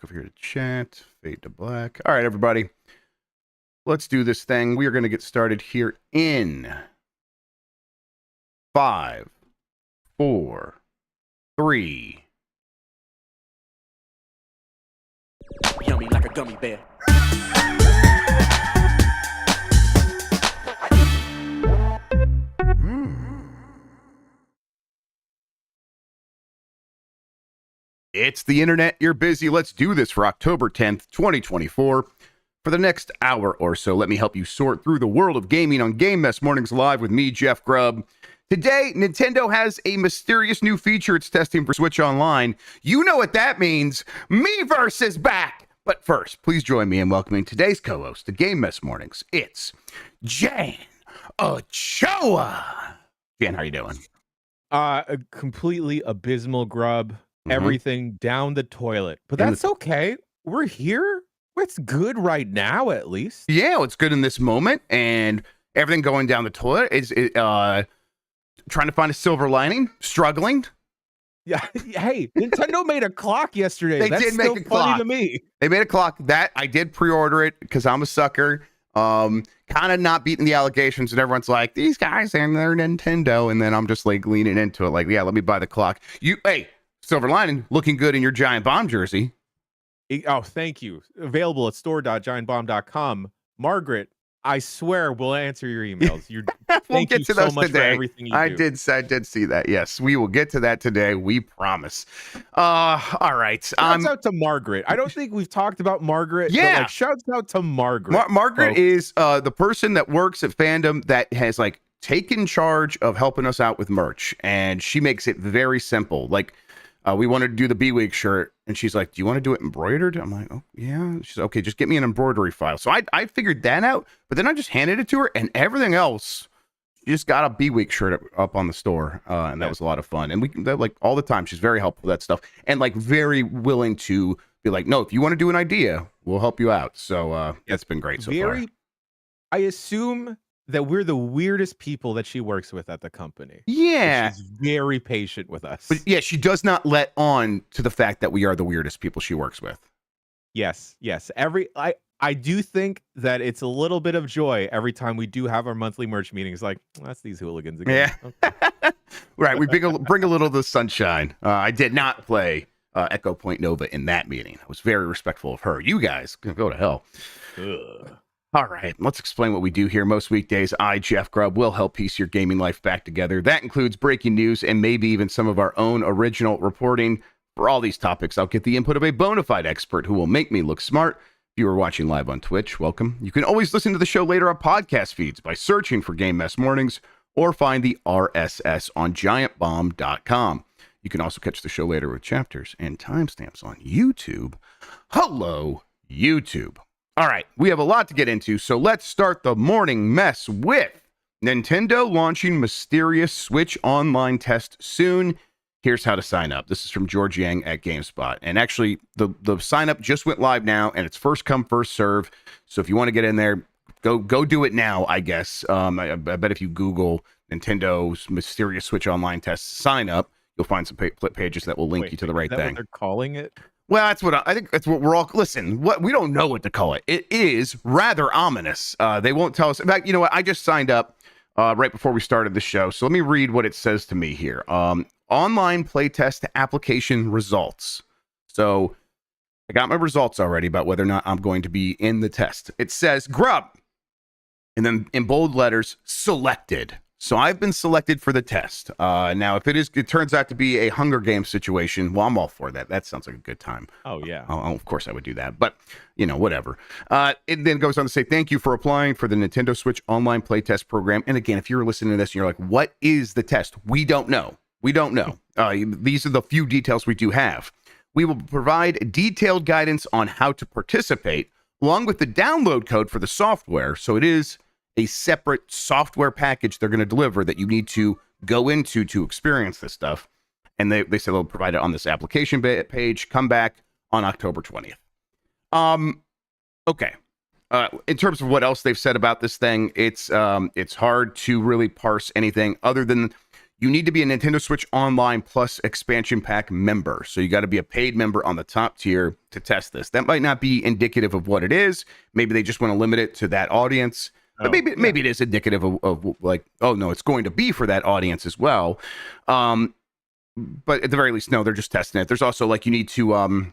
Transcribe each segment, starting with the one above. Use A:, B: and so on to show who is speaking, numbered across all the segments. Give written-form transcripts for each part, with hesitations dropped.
A: Over here to chat, fade to black. All right, everybody. Let's do this thing. We are going to get started here in 5, 4, 3.
B: Yummy like a gummy bear.
A: It's the internet. You're busy. Let's do this for October 10th, 2024. For the next hour or so, let me help you sort through the world of gaming on Game Mess Mornings Live with me, Jeff Grubb. Today, Nintendo has a mysterious new feature it's testing for Switch Online. You know what that means. Miiverse is back. But first, please join me in welcoming today's co-host to Game Mess Mornings. It's Jan Ochoa. Jan, how you doing?
C: A completely abysmal, Grubb. Everything down the toilet. But that's okay. We're here. It's good right now, at least.
A: Yeah, it's good in this moment. And everything going down the toilet is trying to find a silver lining, struggling.
C: Yeah. Hey, Nintendo made a clock yesterday.
A: They
C: That's
A: did
C: still
A: make a
C: funny
A: clock
C: to me.
A: They made a clock. That I did pre-order it because I'm a sucker. Kind of not beating the allegations, and everyone's like, these guys and they're Nintendo, and then I'm just like leaning into it, like, yeah, let me buy the clock. Hey, silver lining, looking good in your Giant Bomb jersey.
C: Oh, thank you. Available at store.giantbomb.com. Margaret, I swear we'll answer your emails.
A: We'll
C: thank
A: get
C: you
A: to
C: so
A: those
C: much
A: today.
C: for everything you do.
A: I did see that. Yes, we will get to that today. We promise. All right.
C: Shouts out to Margaret. I don't think we've talked about Margaret.
A: Yeah.
C: But, like, shouts out to Margaret.
A: Margaret is the person that works at Fandom that has like taken charge of helping us out with merch, and she makes it very simple. Like, we wanted to do the B-Week shirt, and she's like, do you want to do it embroidered? I'm like, oh, yeah. She's like, okay, just get me an embroidery file. So I figured that out, but then I just handed it to her, and everything else, she just got a B-Week shirt up on the store, and that was a lot of fun. And like all the time, she's very helpful with that stuff, and like very willing to be like, no, if you want to do an idea, we'll help you out. So that's been great so far.
C: I assume that we're the weirdest people that she works with at the company.
A: Yeah.
C: She's very patient with us.
A: But yeah, she does not let on to the fact that we are the weirdest people she works with.
C: Yes. I do think that it's a little bit of joy every time we do have our monthly merch meetings. Like, that's these hooligans again.
A: Yeah.
C: Okay.
A: Right. We bring a little of the sunshine. I did not play Echo Point Nova in that meeting. I was very respectful of her. You guys can go to hell. Ugh. All right, let's explain what we do here. Most weekdays, I, Jeff Grubb, will help piece your gaming life back together. That includes breaking news and maybe even some of our own original reporting. For all these topics, I'll get the input of a bona fide expert who will make me look smart. If you are watching live on Twitch, welcome. You can always listen to the show later on podcast feeds by searching for Game Mess Mornings or find the RSS on giantbomb.com. You can also catch the show later with chapters and timestamps on YouTube. Hello, YouTube. All right, we have a lot to get into, so let's start the morning mess with Nintendo launching mysterious Switch Online test soon. Here's how to sign up. This is from George Yang at GameSpot. And actually, the sign up just went live now, and it's first come, first serve. So if you want to get in there, go do it now, I guess. I bet if you Google Nintendo's mysterious Switch Online test sign up, you'll find some pages that will link you to the right
C: is that
A: thing.
C: What they're calling it?
A: Well, that's what I think. That's what we're all. Listen, what we don't know what to call it. It is rather ominous. They won't tell us. In fact, you know what? I just signed up right before we started the show. So let me read what it says to me here. Online playtest application results. So I got my results already about whether or not I'm going to be in the test. It says Grubb, and then in bold letters, selected. So I've been selected for the test. Now, if it turns out to be a Hunger Games situation, well, I'm all for that. That sounds like a good time.
C: Oh, yeah.
A: Of course I would do that. But, whatever. It then goes on to say, thank you for applying for the Nintendo Switch Online Playtest Program. And again, if you're listening to this and you're like, what is the test? We don't know. These are the few details we do have. We will provide detailed guidance on how to participate, along with the download code for the software. So it is a separate software package they're going to deliver that you need to go into to experience this stuff. And they say they'll provide it on this application page. Come back on October 20th. Okay. In terms of what else they've said about this thing, it's hard to really parse anything other than you need to be a Nintendo Switch Online Plus expansion pack member. So you got to be a paid member on the top tier to test this. That might not be indicative of what it is. Maybe they just want to limit it to that audience. But maybe it is indicative of like, oh no, it's going to be for that audience as well. But at the very least, no, they're just testing it. There's also like you need to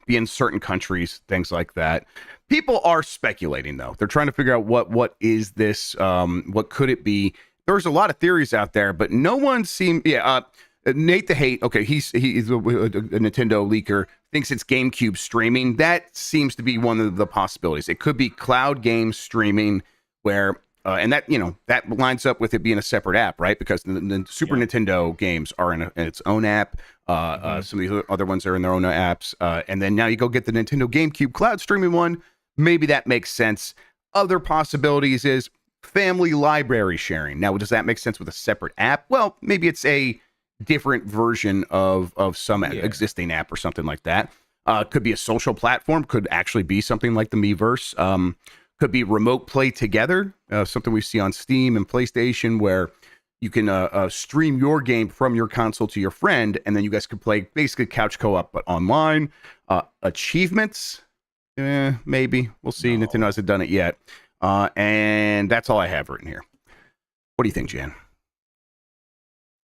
A: be in certain countries, things like that. People are speculating though. They're trying to figure out what is this? What could it be? There's a lot of theories out there, but no one seemed. Yeah, Nate the Hate. Okay, he's a Nintendo leaker. Thinks it's GameCube streaming. That seems to be one of the possibilities. It could be cloud game streaming, where and that that lines up with it being a separate app, right? Because the Super Nintendo games are in its own app. Some of the other ones are in their own apps, and then now you go get the Nintendo GameCube cloud streaming one. Maybe that makes sense. Other possibilities is family library sharing. Now, does that make sense with a separate app? Well, maybe it's a different version of some existing app or something like that. Could be a social platform. Could actually be something like the Miiverse. Could be remote play together. Something we see on Steam and PlayStation, where you can stream your game from your console to your friend, and then you guys could play basically couch co-op, but online. Achievements, maybe. We'll see. No. Nintendo hasn't done it yet. And that's all I have written here. What do you think, Jan?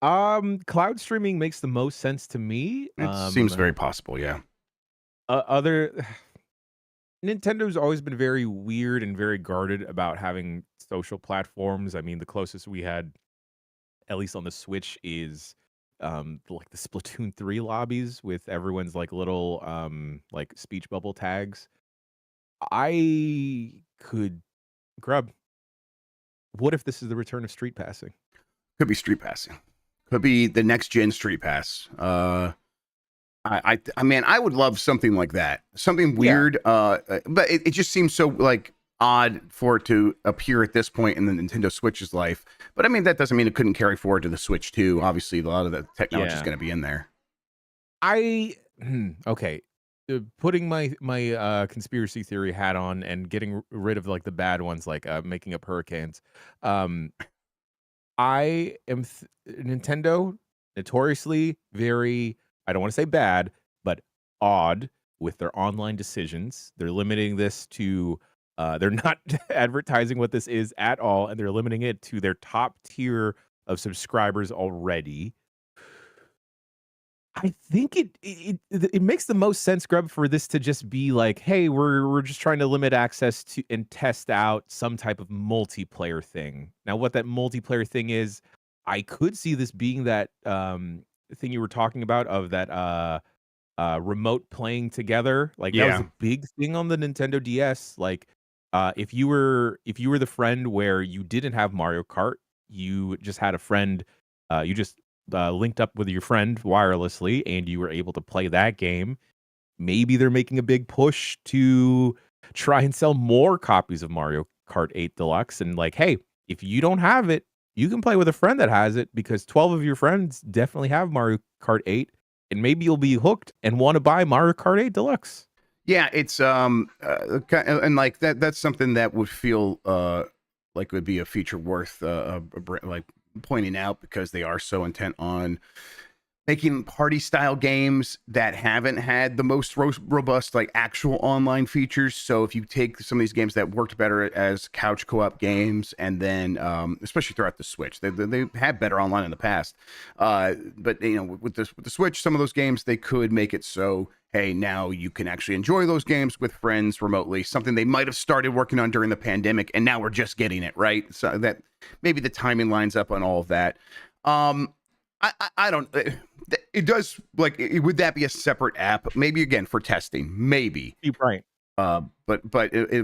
C: Cloud streaming makes the most sense to me.
A: It seems very possible, yeah.
C: Nintendo's always been very weird and very guarded about having social platforms. I mean, the closest we had, at least on the Switch, is like the Splatoon 3 lobbies with everyone's like little like speech bubble tags. I could Grubb, what if this is the return of street passing?
A: Could be street passing. Could be the next gen street pass. I mean, I would love something like that. Something weird. But it just seems so like odd for it to appear at this point in the Nintendo Switch's life. But I mean, that doesn't mean it couldn't carry forward to the Switch too. Obviously, a lot of the technology is going to be in there.
C: Okay. Putting my conspiracy theory hat on and getting rid of like the bad ones, like making up hurricanes. I am Nintendo notoriously very, I don't want to say bad, but odd with their online decisions. They're limiting this to they're not advertising what this is at all, and they're limiting it to their top tier of subscribers already. I think it makes the most sense, Grubb, for this to just be like, hey, we're just trying to limit access to and test out some type of multiplayer thing. Now, what that multiplayer thing is, I could see this being that thing you were talking about of that remote playing together. Like that was a big thing on the Nintendo DS. Like if you were the friend where you didn't have Mario Kart, you just had a friend, you just linked up with your friend wirelessly and you were able to play that game. Maybe they're making a big push to try and sell more copies of Mario Kart 8 Deluxe, and like, hey, if you don't have it, you can play with a friend that has it, because 12 of your friends definitely have Mario Kart 8, and maybe you'll be hooked and want to buy Mario Kart 8 Deluxe.
A: Yeah, it's and like that's something that would feel like it would be a feature worth like pointing out, because they are so intent on making party style games that haven't had the most robust like actual online features. So if you take some of these games that worked better as couch co-op games, and then especially throughout the Switch, they had better online in the past, but with the Switch, some of those games, they could make it so, hey, now you can actually enjoy those games with friends remotely, something they might have started working on during the pandemic, and now we're just getting it right. So that maybe the timing lines up on all of that. I don't. It does, like, would that be a separate app? Maybe, again, for testing, maybe.
C: You're right.
A: But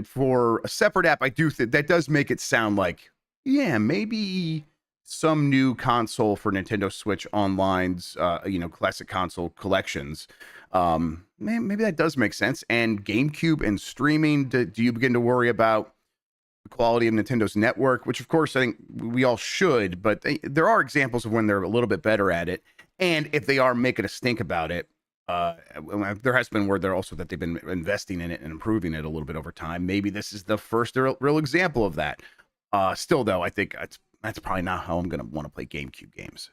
A: for a separate app, I do think that does make it sound like, yeah, maybe some new console for Nintendo Switch Online's, classic console collections. Maybe that does make sense. And GameCube and streaming, do you begin to worry about the quality of Nintendo's network? Which, of course, I think we all should, but there are examples of when they're a little bit better at it. And if they are making a stink about it, there has been word there also that they've been investing in it and improving it a little bit over time. Maybe this is the first real example of that. Still, though, I think that's probably not how I'm going to want to play GameCube games.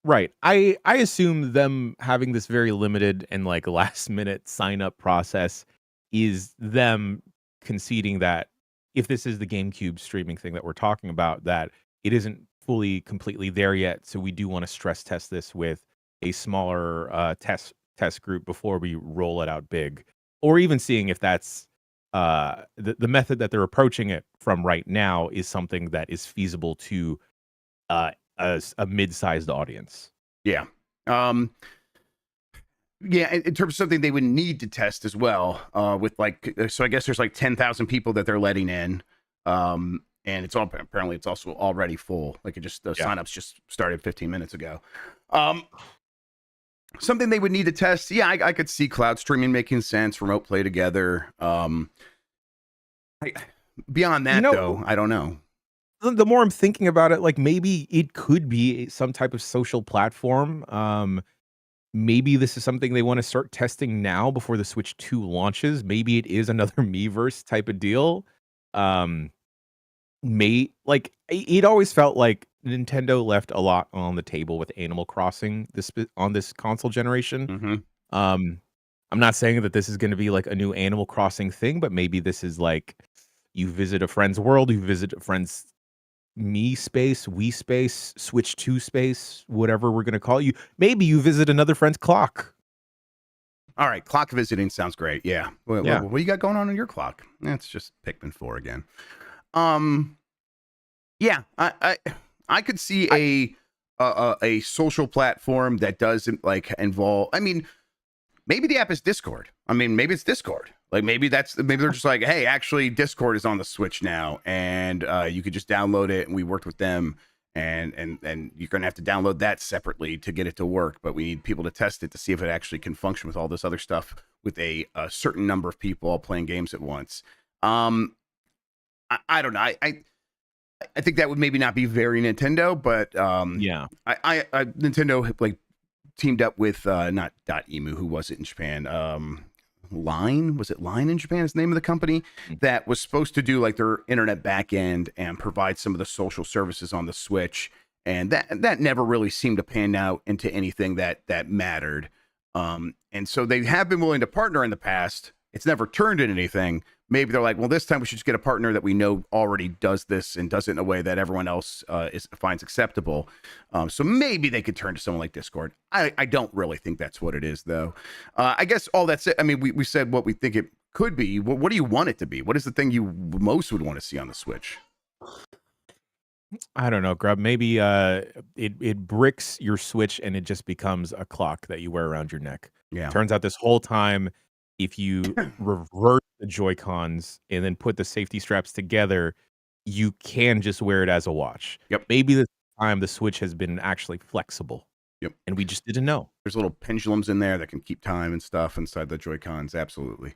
C: Right. I assume them having this very limited and like last minute sign up process is them conceding that if this is the GameCube streaming thing that we're talking about, that it isn't fully completely there yet. So we do want to stress test this with a smaller test group before we roll it out big, or even seeing if that's the method that they're approaching it from right now is something that is feasible to uh, a mid-sized audience.
A: Yeah. Yeah, in terms of something they would need to test as well, with like, so I guess there's like 10,000 people that they're letting in, and it's all apparently it's also already full. Like it just the signups just started 15 minutes ago. Something they would need to test. Yeah, I could see cloud streaming making sense, remote play together. Beyond that, though, I don't know.
C: The more I'm thinking about it, like maybe it could be some type of social platform. Maybe this is something they want to start testing now before the Switch 2 launches. Maybe it is another Miiverse type of deal. It always felt like Nintendo left a lot on the table with Animal Crossing on this console generation.
A: Mm-hmm.
C: I'm not saying that this is going to be like a new Animal Crossing thing, but maybe this is like you visit a friend's world, you visit a friend's Me space, Wii space, Switch 2 space, whatever we're going to call you. Maybe you visit another friend's clock.
A: All right, clock visiting sounds great. Yeah. What do you got going on your clock? It's just Pikmin 4 again. Yeah, I could see a social platform that doesn't like involve. I mean, maybe the app is Discord. I mean, maybe it's Discord. Like maybe they're just like, hey, actually, Discord is on the Switch now, and you could just download it. And we worked with them, and you're gonna have to download that separately to get it to work. But we need people to test it to see if it actually can function with all this other stuff with a certain number of people all playing games at once. I don't know. I think that would maybe not be very Nintendo, but I Nintendo like teamed up with not .emu, who was it in Japan? Line, was it Line in Japan is the name of the company that was supposed to do like their internet backend and provide some of the social services on the Switch, and that never really seemed to pan out into anything that mattered. And so they have been willing to partner in the past. It's never turned into anything. Maybe they're like, well, this time we should just get a partner that we know already does this and does it in a way that everyone else finds acceptable. So maybe they could turn to someone like Discord. I don't really think that's what it is, though. I guess all that's it. I mean, we said what we think it could be. What do you want it to be? What is the thing you most would want to see on the Switch?
C: I don't know, Grubb. Maybe it bricks your Switch and it just becomes a clock that you wear around your neck.
A: Yeah.
C: Turns out this whole time, if you revert the Joy-Cons and then put the safety straps together, you can just wear it as a watch.
A: Yep.
C: Maybe this time the Switch has been actually flexible.
A: Yep.
C: And we just didn't know.
A: There's little pendulums in there that can keep time and stuff inside the Joy-Cons. Absolutely.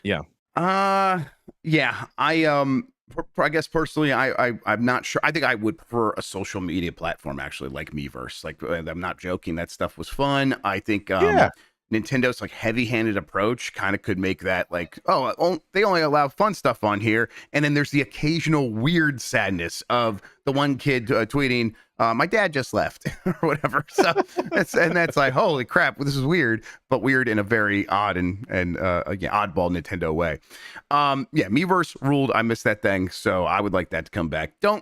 C: Yeah.
A: Yeah. I guess personally, I'm not sure. I think I would prefer a social media platform actually, like Miiverse. Like I'm not joking. That stuff was fun. I think Nintendo's like heavy-handed approach kind of could make that like, they only allow fun stuff on here, and then there's the occasional weird sadness of the one kid tweeting, "My dad just left" or whatever. So that's like, holy crap, this is weird, but weird in a very odd and oddball Nintendo way. Miiverse ruled. I missed that thing, so I would like that to come back. I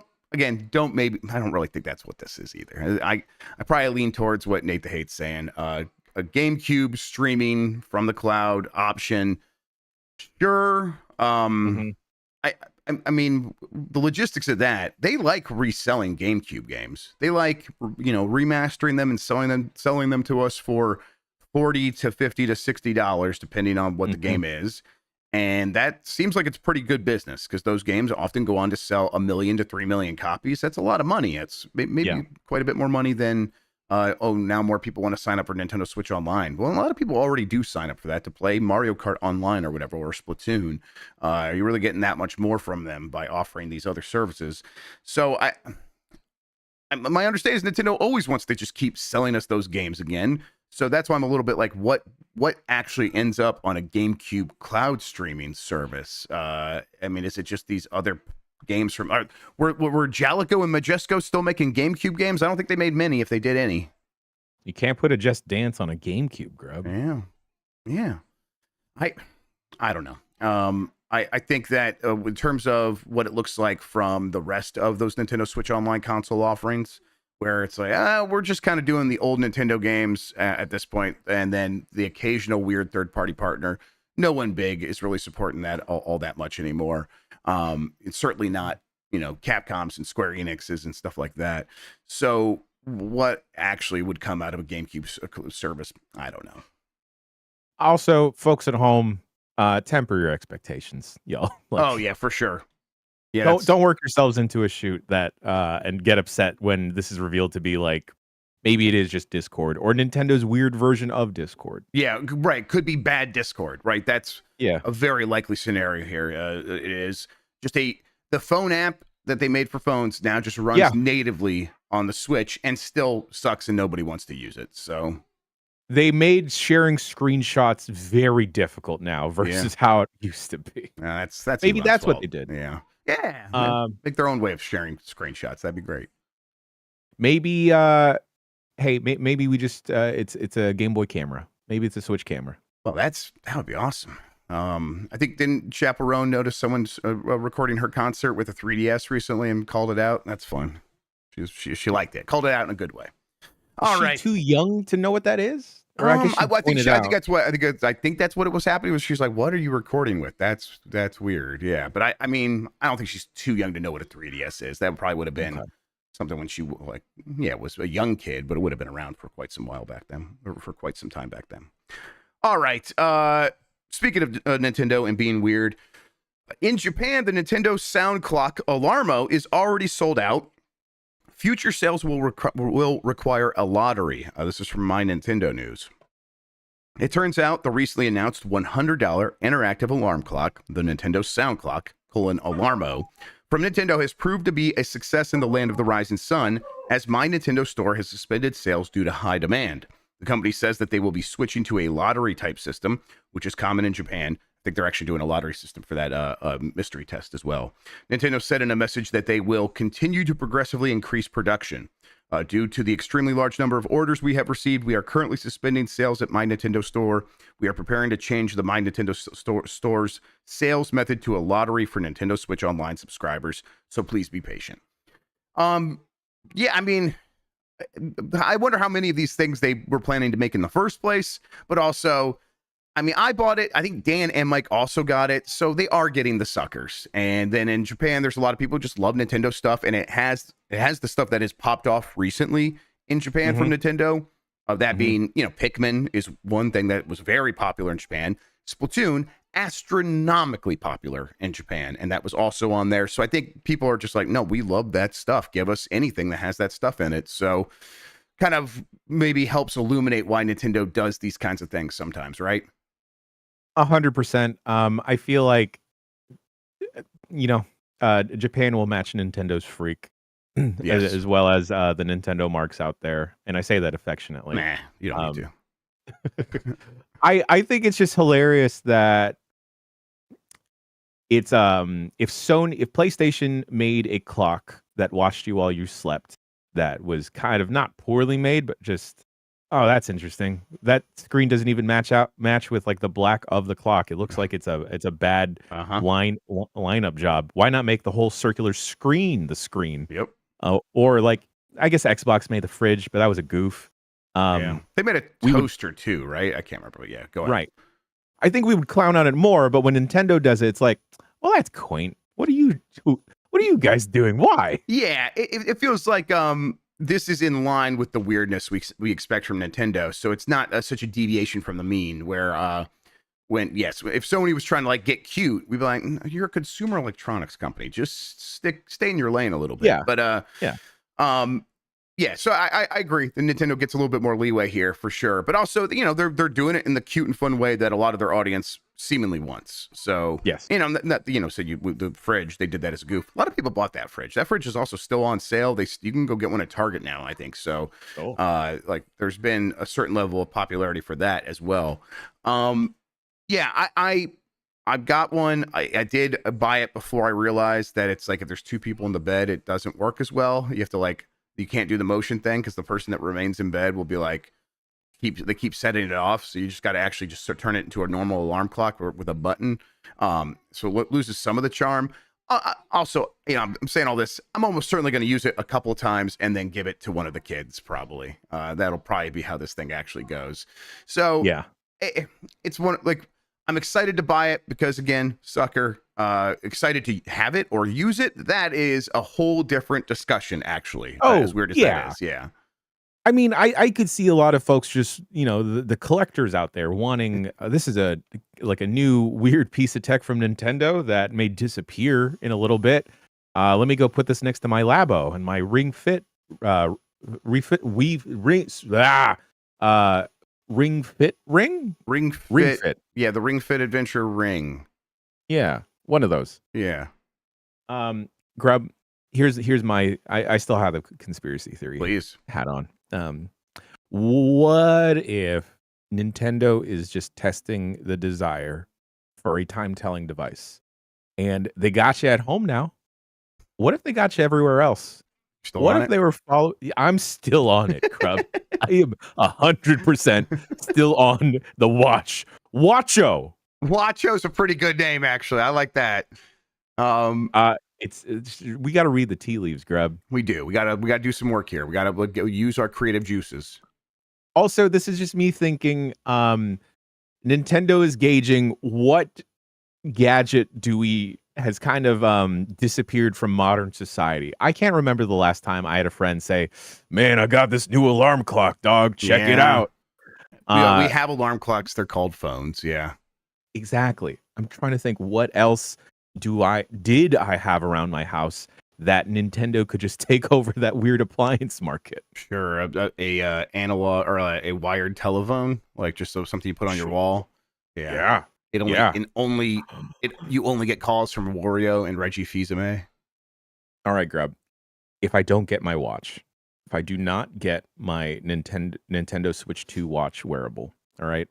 A: don't really think that's what this is either. I probably lean towards what Nate the Hate's saying. A GameCube streaming from the cloud option. Sure. I mean, the logistics of that, they like reselling GameCube games. They like, remastering them and selling them to us for $40 to $50 to $60, depending on what the game is. And that seems like it's pretty good business because those games often go on to sell 1 million to 3 million copies. That's a lot of money. It's maybe quite a bit more money than now more people want to sign up for Nintendo Switch Online. Well, a lot of people already do sign up for that to play Mario Kart Online or whatever, or Splatoon. You're really getting that much more from them by offering these other services. So my understanding is Nintendo always wants to just keep selling us those games again. So that's why I'm a little bit like, what actually ends up on a GameCube cloud streaming service? I mean, is it just these other games from were Jalico and Majesco still making GameCube games? I don't think they made many, if they did any.
C: You can't put a Just Dance on a GameCube, Grubb.
A: Yeah. I don't know. I think that in terms of what it looks like from the rest of those Nintendo Switch Online console offerings, where it's like, we're just kind of doing the old Nintendo games at this point, and then the occasional weird third-party partner. No one big is really supporting that all that much anymore. It's certainly not, Capcom's and Square Enix's and stuff like that. So what actually would come out of a GameCube service? I don't know.
C: Also, folks at home, temper your expectations, y'all.
A: Oh yeah, for sure. Yeah,
C: don't work yourselves into a shoot that and get upset when this is revealed to be like maybe it is just Discord or Nintendo's weird version of Discord.
A: Yeah, right. Could be bad Discord, right? That's
C: a
A: very likely scenario here. It is just the phone app that they made for phones now just runs natively on the Switch and still sucks and nobody wants to use it. So
C: they made sharing screenshots very difficult now versus how it used to be.
A: That's
C: maybe
A: Elon's
C: that's
A: fault.
C: what they did.
A: Yeah. Make their own way of sharing screenshots. That'd be great.
C: Maybe maybe we just it's a Game Boy camera. Maybe it's a Switch camera.
A: Well, that would be awesome. I think didn't Chaperone notice someone's recording her concert with a 3DS recently and called it out? That's fun. She liked it. Called it out in a good way. All right.
C: Is she too young to know what that is? Or
A: I think that's what it was happening. Was she's like, "What are you recording with?" That's weird. Yeah, but I mean, I don't think she's too young to know what a 3DS is. That probably would have been something when she was a young kid, but it would have been around for quite some while back then, or for quite some time back then. All right. Speaking of Nintendo and being weird, in Japan, the Nintendo sound clock Alarmo is already sold out. Future sales will require a lottery. This is from My Nintendo News. It turns out the recently announced $100 interactive alarm clock, the Nintendo Sound Clock, Alarmo, from Nintendo has proved to be a success in the land of the rising sun, as My Nintendo Store has suspended sales due to high demand. The company says that they will be switching to a lottery-type system, which is common in Japan. I think they're actually doing a lottery system for that mystery test as well. Nintendo said in a message that they will continue to progressively increase production. Due to the extremely large number of orders we have received, we are currently suspending sales at My Nintendo Store. We are preparing to change the My Nintendo Store's sales method to a lottery for Nintendo Switch Online subscribers, so please be patient. Yeah, I mean, I wonder how many of these things they were planning to make in the first place, but also, I mean, I bought it. I think Dan and Mike also got it. So they are getting the suckers. And then in Japan, there's a lot of people who just love Nintendo stuff. And it has the stuff that has popped off recently in Japan from Nintendo. That being, Pikmin is one thing that was very popular in Japan. Splatoon, astronomically popular in Japan. And that was also on there. So I think people are just like, no, we love that stuff. Give us anything that has that stuff in it. So kind of maybe helps illuminate why Nintendo does these kinds of things sometimes, right?
C: 100%. I feel like, Japan will match Nintendo's freak as well as the Nintendo marks out there. And I say that affectionately.
A: Nah, you don't need to.
C: I think it's just hilarious that it's if PlayStation made a clock that watched you while you slept that was kind of not poorly made, but just, oh, that's interesting. That screen doesn't even match with like the black of the clock. It looks like it's a bad lineup job. Why not make the whole circular screen the screen?
A: Yep.
C: Or like, I guess Xbox made the fridge, but that was a goof.
A: They made a toaster too, right? I can't remember, but yeah, go ahead.
C: Right. I think we would clown on it more, but when Nintendo does it, it's like, well, that's quaint. What are you guys doing? Why?
A: Yeah, it feels like this is in line with the weirdness we expect from Nintendo. So it's not such a deviation from the mean. Where if Sony was trying to like get cute, we'd be like, you're a consumer electronics company. Just stay in your lane a little bit.
C: Yeah.
A: But yeah. So I agree. The Nintendo gets a little bit more leeway here for sure. But also, they're doing it in the cute and fun way that a lot of their audience seemingly wants. So
C: yes,
A: the fridge, they did that as a goof. A lot of people bought that fridge. That fridge is also still on sale. You can go get one at Target now, I think. So there's been a certain level of popularity for that as well. Yeah, I've got one. I did buy it before I realized that it's like if there's two people in the bed, it doesn't work as well. You have to you can't do the motion thing because the person that remains in bed will be like they keep setting it off, so you just got to actually just turn it into a normal alarm clock with a button. So it loses some of the charm. Also, I'm saying all this. I'm almost certainly going to use it a couple of times and then give it to one of the kids. Probably that'll probably be how this thing actually goes. So
C: Yeah,
A: it's one like I'm excited to buy it because again, sucker. Excited to have it or use it. That is a whole different discussion. Actually, as weird as that is, yeah.
C: I mean, I could see a lot of folks just, the collectors out there wanting, this is a new weird piece of tech from Nintendo that may disappear in a little bit. Let me go put this next to my Labo and my Ring Fit, Ring Fit Ring Fit.
A: Yeah, the Ring Fit Adventure Ring.
C: Yeah, one of those.
A: Yeah.
C: Grubb, here's my, I still have a conspiracy theory.
A: Please.
C: Hat on. What if Nintendo is just testing the desire for a time-telling device and they got you at home now? What if they got you everywhere else? What if they were following? I'm still on it, Grubb. I am 100% still on the watch. Watcho.
A: Watcho's a pretty good name, actually. I like that.
C: It's we got to read the tea leaves, Grubb.
A: We do. We gotta do some work here. We gotta use our creative juices.
C: Also, this is just me thinking. Nintendo is gauging what gadget has kind of disappeared from modern society. I can't remember the last time I had a friend say, "Man, I got this new alarm clock, dog. Check it out."
A: We have alarm clocks. They're called phones. Yeah,
C: exactly. I'm trying to think what else did I have around my house that Nintendo could just take over that weird appliance market.
A: Sure, a analog or a wired telephone, like just something you put on your wall. Yeah. You only get calls from Wario and Reggie Fils-Aimé.
C: All right, Grubb. If I don't get my watch, if I do not get my Nintendo Switch 2 watch wearable, all right,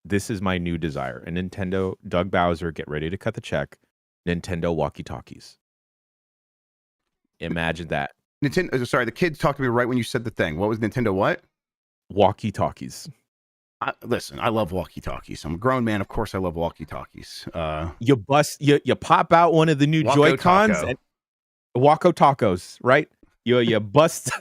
C: this is my new desire. A Nintendo, Doug Bowser, get ready to cut the check. Nintendo walkie-talkies. Imagine that.
A: Nintendo. Sorry, the kids talked to me right when you said the thing. What was Nintendo? What?
C: Walkie-talkies.
A: Listen, I love walkie-talkies. I'm a grown man. Of course, I love walkie-talkies.
C: You pop out one of the new Joy-Cons and Waco Tacos, right? You bust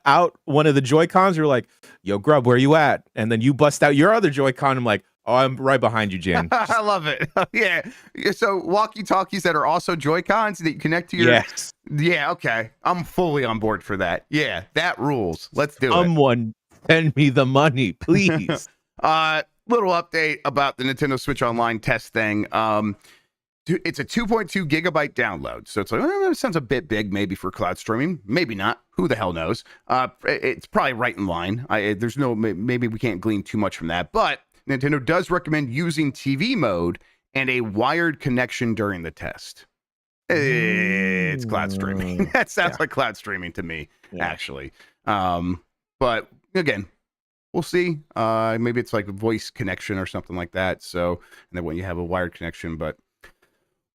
C: out one of the Joy-Cons. You're like, "Yo, Grubb, where you at?" And then you bust out your other Joy-Con. I'm like, "Oh, I'm right behind you, Jan."
A: I love it. Yeah. So walkie-talkies that are also Joy-Cons that you connect to your...
C: Yes.
A: Yeah, okay. I'm fully on board for that. Yeah, that rules. Let's do it.
C: Someone send me the money, please.
A: Little update about the Nintendo Switch Online test thing. It's a 2.2 gigabyte download. So it's like, it sounds a bit big maybe for cloud streaming. Maybe not. Who the hell knows? It's probably right in line. Maybe we can't glean too much from that. But Nintendo does recommend using TV mode and a wired connection during the test. It's cloud streaming. That sounds like cloud streaming to me, actually. But again, we'll see. Maybe it's like a voice connection or something like that. So, and then when you have a wired connection, but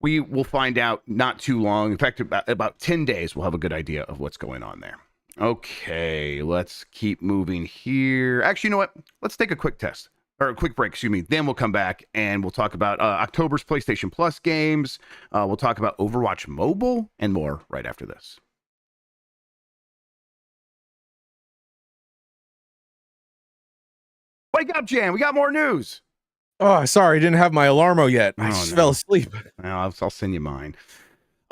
A: we will find out not too long. In fact, about 10 days, we'll have a good idea of what's going on there. Okay, let's keep moving here. Actually, you know what? Let's take a quick break, excuse me. Then we'll come back and we'll talk about October's PlayStation Plus games. We'll talk about Overwatch Mobile and more right after this. Wake up, Jan. We got more news.
C: Oh, sorry. I didn't have my Alarmo yet. I just fell asleep.
A: I'll send you mine.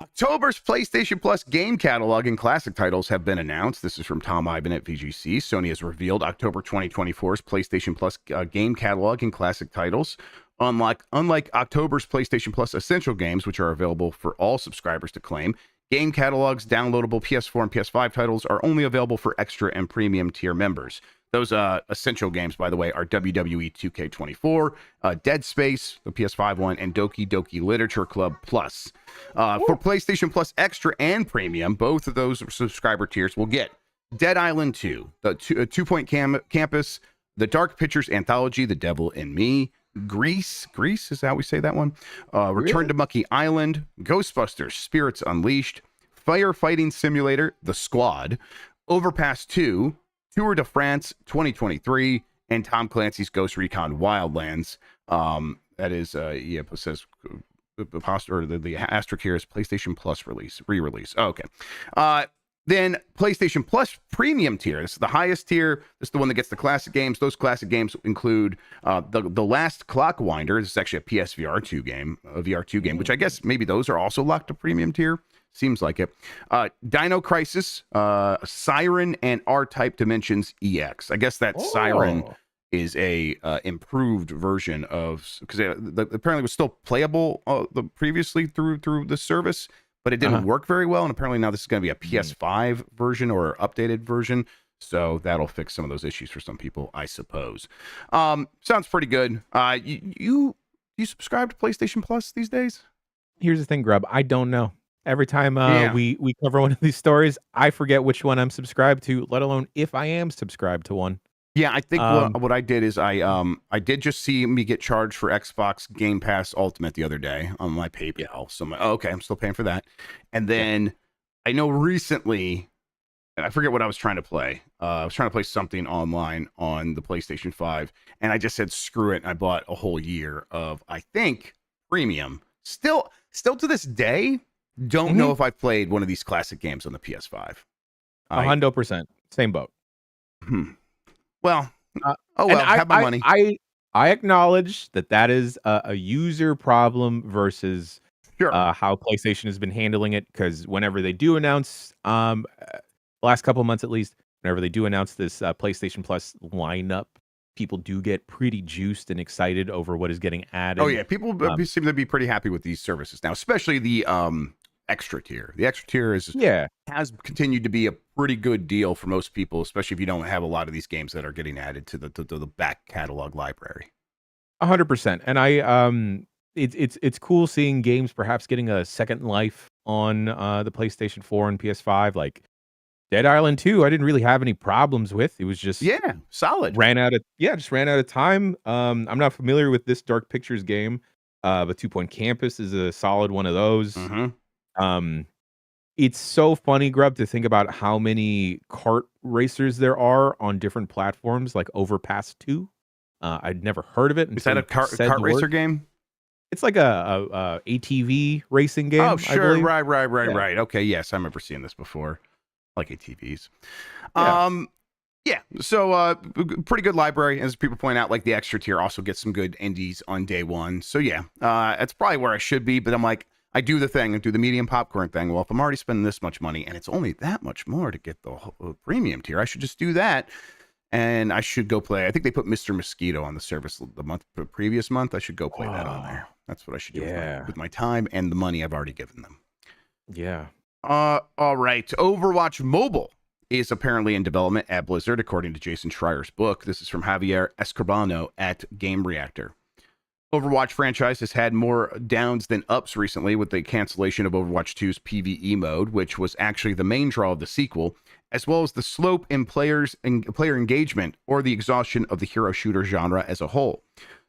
A: October's PlayStation Plus game catalog and classic titles have been announced. This is from Tom Ivan at VGC. Sony has revealed October 2024's PlayStation Plus game catalog and classic titles. Unlike October's PlayStation Plus Essential games, which are available for all subscribers to claim, game catalogs, downloadable PS4 and PS5 titles are only available for extra and premium tier members. Those essential games, by the way, are WWE 2K24, Dead Space, the PS5 one, and Doki Doki Literature Club Plus. For PlayStation Plus Extra and Premium, both of those subscriber tiers will get Dead Island 2, the Two Point Campus, the Dark Pictures Anthology, The Devil in Me, Grease is that how we say that one? Return to Monkey Island, Ghostbusters Spirits Unleashed, Firefighting Simulator, The Squad, Overpass 2, Tour de France 2023, and Tom Clancy's Ghost Recon Wildlands. That is, it says the asterisk here is PlayStation Plus re-release. Oh, okay. Then PlayStation Plus Premium tier. This is the highest tier. This is the one that gets the classic games. Those classic games include the Last Clockwinder. This is actually a PSVR 2 game, a VR2 game, which I guess maybe those are also locked to premium tier. Seems like it. Dino Crisis, Siren, and R-Type Dimensions EX. I guess that Siren is a improved version of, because apparently it was still playable previously through the service, but it didn't work very well. And apparently now this is going to be a PS5 version or updated version. So that'll fix some of those issues for some people, I suppose. Sounds pretty good. You subscribe to PlayStation Plus these days?
C: Here's the thing, Grubb. I don't know. Every time we cover one of these stories, I forget which one I'm subscribed to, let alone if I am subscribed to one.
A: Yeah, I think what I did is I did just see me get charged for Xbox Game Pass Ultimate the other day on my PayPal. Yeah. So okay, I'm still paying for that. And then I know recently, I forget what I was trying to play. I was trying to play something online on the PlayStation 5, and I just said screw it. And I bought a whole year of, I think, premium. Still to this day, don't know if I've played one of these classic games on the PS5.
C: 100%. Same boat.
A: Well, have my money.
C: I acknowledge that is a user problem versus how PlayStation has been handling it. Because whenever they do announce, last couple of months at least, whenever they do announce this PlayStation Plus lineup, people do get pretty juiced and excited over what is getting added.
A: Oh yeah, people seem to be pretty happy with these services now, especially the extra tier. The extra tier has continued to be a pretty good deal for most people, especially if you don't have a lot of these games that are getting added to the back catalog library.
C: 100%. And it's cool seeing games perhaps getting a second life on the PlayStation 4 and PS5. Like Dead Island 2, I didn't really have any problems with. It was just
A: solid.
C: Just ran out of time. I'm not familiar with this Dark Pictures game, but 2 Point Campus is a solid one of those. It's so funny, Grubb, to think about how many kart racers there are on different platforms, like Overpass 2. I'd never heard of it.
A: Is that a kart racer game?
C: It's like a ATV racing game.
A: Oh, sure. Right. Okay, yes, I remember seeing this before. Like ATVs. So pretty good library, as people point out. Like the extra tier also gets some good indies on day one. So that's probably where I should be, but I'm like, I do the thing and do the medium popcorn thing. Well, if I'm already spending this much money and it's only that much more to get the premium tier, I should just do that. And I should go play. I think they put Mr. Mosquito on the service the previous month. I should go play that on there. That's what I should do with my time and the money I've already given them.
C: Yeah.
A: All right. Overwatch Mobile is apparently in development at Blizzard, according to Jason Schreier's book. This is from Javier Escribano at Game Reactor. Overwatch franchise has had more downs than ups recently with the cancellation of Overwatch 2's PvE mode, which was actually the main draw of the sequel, as well as the slope in player engagement or the exhaustion of the hero shooter genre as a whole.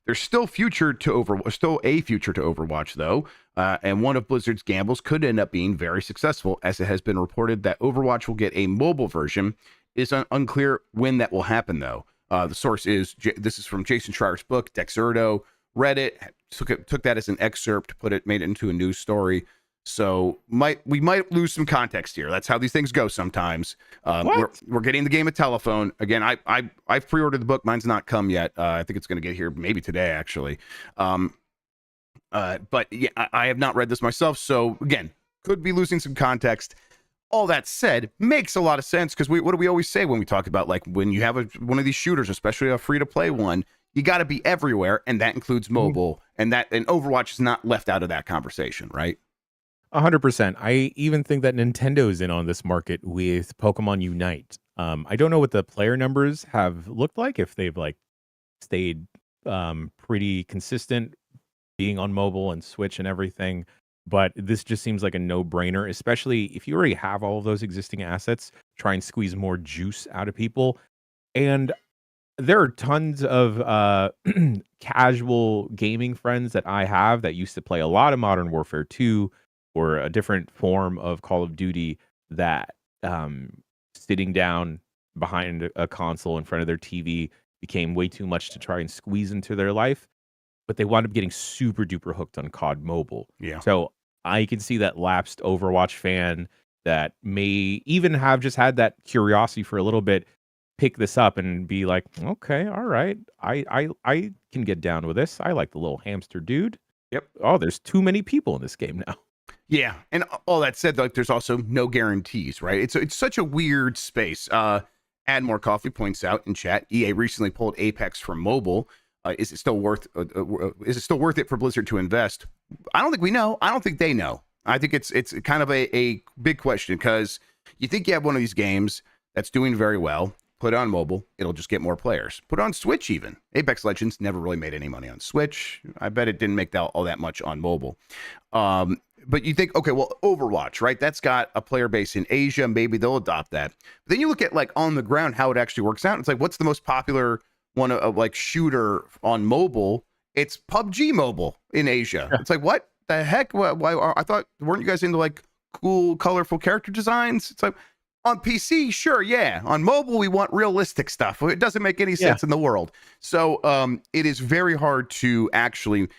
A: There's still a future to Overwatch, though, and one of Blizzard's gambles could end up being very successful, as it has been reported that Overwatch will get a mobile version. It is unclear when that will happen, though. The source is this is from Jason Schreier's book. Dexerto read it, took that as an excerpt, made it into a news story. So we might lose some context here. That's how these things go sometimes. We're getting the game of telephone again. I've pre-ordered the book. Mine's not come yet. I think it's going to get here maybe today, actually. But yeah, I have not read this myself. So again, could be losing some context. All that said, makes a lot of sense, because what do we always say when we talk about, like, when you have one of these shooters, especially a free-to-play one, you got to be everywhere, and that includes mobile, and Overwatch is not left out of that conversation, right?
C: 100%. I even think that Nintendo is in on this market with Pokemon Unite. I don't know what the player numbers have looked like, if they've stayed pretty consistent being on mobile and Switch and everything, but this just seems like a no-brainer, especially if you already have all of those existing assets. Try and squeeze more juice out of people. And there are tons of casual gaming friends that I have that used to play a lot of Modern Warfare 2 or a different form of Call of Duty, that sitting down behind a console in front of their TV became way too much to try and squeeze into their life, but they wound up getting super duper hooked on COD Mobile.
A: Yeah.
C: So I can see that lapsed Overwatch fan that may even have just had that curiosity for a little bit pick this up and be like, okay, all right, I can get down with this. I like the little hamster dude.
A: Yep.
C: Oh, there's too many people in this game now.
A: Yeah, and all that said, like, there's also no guarantees, right? It's such a weird space. Add More Coffee points out in chat, EA recently pulled Apex from mobile. Is it still worth it for Blizzard to invest? I don't think we know. I don't think they know. I think it's kind of a big question, because you think you have one of these games that's doing very well, put it on mobile, it'll just get more players. Put it on Switch even. Apex Legends never really made any money on Switch. I bet it didn't make all that much on mobile. But you think, okay, well, Overwatch, right? That's got a player base in Asia. Maybe they'll adopt that. But then you look at, like, on the ground, how it actually works out. It's like, what's the most popular one of like shooter on mobile? It's PUBG Mobile in Asia. It's like, what the heck? Why I thought, weren't you guys into like cool, colorful character designs? It's like, on PC, sure, yeah. On mobile, we want realistic stuff. It doesn't make any sense in the world. So it is very hard to actually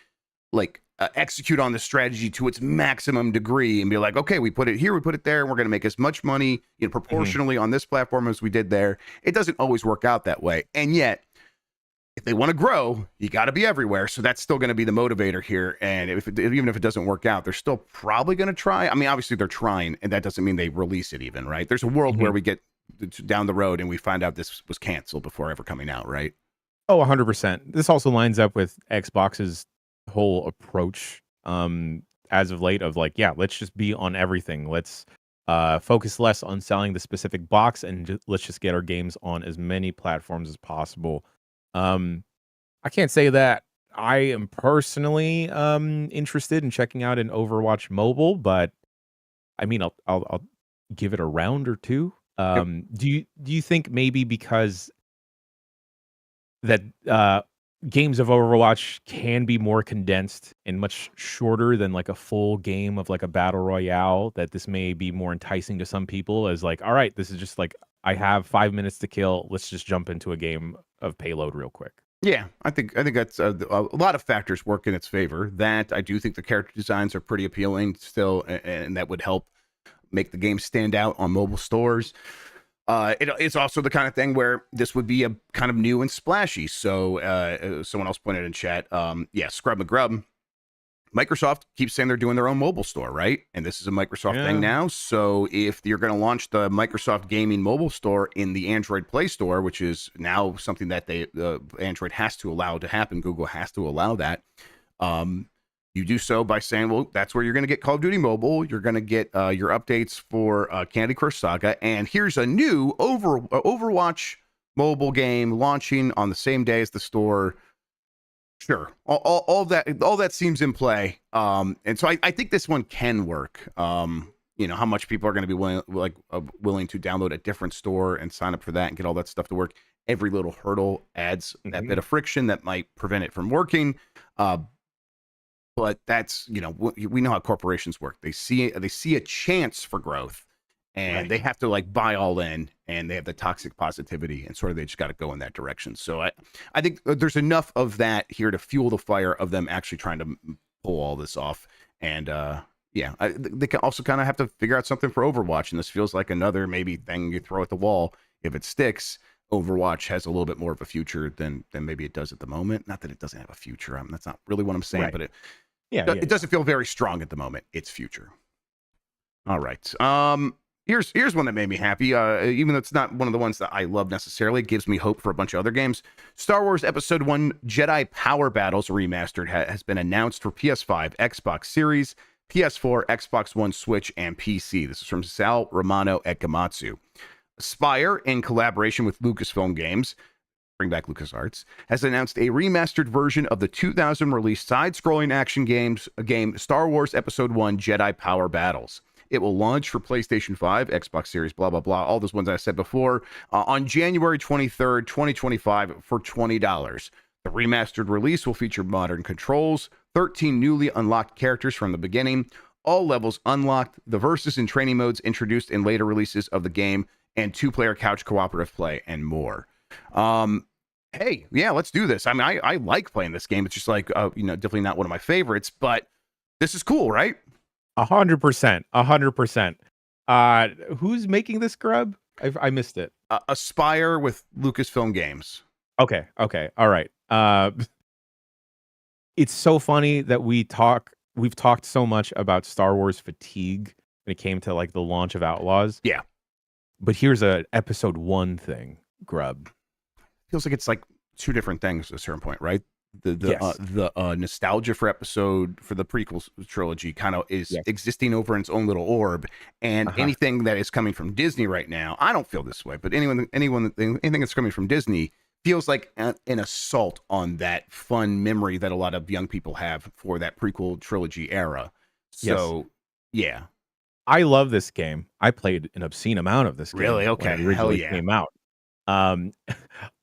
A: like execute on the strategy to its maximum degree and be like, okay, we put it here, we put it there, and we're going to make as much money, proportionally on this platform as we did there. It doesn't always work out that way. And yet, if they want to grow, you got to be everywhere. So that's still going to be the motivator here. And even if it doesn't work out, they're still probably going to try. I mean, obviously they're trying, and that doesn't mean they release it even, right? There's a world where we get down the road and we find out this was canceled before ever coming out, right?
C: Oh, 100%. This also lines up with Xbox's whole approach as of late of like, yeah, let's just be on everything. Let's focus less on selling the specific box and let's just get our games on as many platforms as possible. I can't say that I am personally interested in checking out an Overwatch Mobile, but I mean, I'll give it a round or two. Do you think maybe because that games of Overwatch can be more condensed and much shorter than like a full game of like a battle royale, that this may be more enticing to some people as like, all right, this is just like, I have 5 minutes to kill. Let's just jump into a game of payload real quick.
A: Yeah, I think that's a lot of factors work in its favor. That I do think the character designs are pretty appealing still, and that would help make the game stand out on mobile stores. It's also the kind of thing where this would be a kind of new and splashy. So someone else pointed in chat, Scrub McGrub. Microsoft keeps saying they're doing their own mobile store, right? And this is a Microsoft thing now. So if you're going to launch the Microsoft Gaming mobile store in the Android Play Store, which is now something that Android has to allow to happen, Google has to allow that. You do so by saying, well, that's where you're going to get Call of Duty Mobile. You're going to get your updates for Candy Crush Saga. And here's a new Overwatch mobile game launching on the same day as the store. Sure. All that seems in play. And so I think this one can work. How much people are going to be willing to download a different store and sign up for that and get all that stuff to work. Every little hurdle adds that bit of friction that might prevent it from working. But that's, we know how corporations work. They see a chance for growth, and they have to like buy all in, and they have the toxic positivity, and sort of they just got to go in that direction. So I think there's enough of that here to fuel the fire of them actually trying to pull all this off. And they can also kind of have to figure out something for Overwatch, and this feels like another maybe thing you throw at the wall. If it sticks, Overwatch has a little bit more of a future than maybe it does at the moment. Not that it doesn't have a future. That's not really what I'm saying, but it doesn't feel very strong at the moment. Its future. All right. Here's one that made me happy. Even though it's not one of the ones that I love necessarily, it gives me hope for a bunch of other games. Star Wars Episode 1 Jedi Power Battles Remastered has been announced for PS5, Xbox Series, PS4, Xbox One, Switch, and PC. This is from Sal Romano at Gamatsu. Spire, in collaboration with Lucasfilm Games, bring back LucasArts, has announced a remastered version of the 2000 release side-scrolling action game Star Wars Episode 1 Jedi Power Battles. It will launch for PlayStation 5, Xbox Series, blah, blah, blah, all those ones I said before, on January 23rd, 2025 for $20. The remastered release will feature modern controls, 13 newly unlocked characters from the beginning, all levels unlocked, the versus and training modes introduced in later releases of the game, and 2-player couch cooperative play, and more. hey, yeah, let's do this. I mean, I like playing this game. It's just like, definitely not one of my favorites, but this is cool, right?
C: 100%. 100%. Who's making this, Grub? I missed it.
A: Aspire with Lucasfilm Games.
C: Okay. All right. It's so funny that we've talked so much about Star Wars fatigue when it came to like the launch of Outlaws.
A: Yeah.
C: But here's a episode 1 thing, Grub.
A: Feels like it's like two different things at a certain point, right?
C: Yes.
A: The nostalgia for the prequel trilogy kind of is
C: Yes.
A: existing over in its own little orb, and anything that is coming from Disney right now, I don't feel this way, but anything that's coming from Disney feels like an assault on that fun memory that a lot of young people have for that prequel trilogy era. So, yeah.
C: I love this game. I played an obscene amount of this game.
A: Really? Okay.
C: When it
A: Hell
C: originally
A: yeah.
C: came out.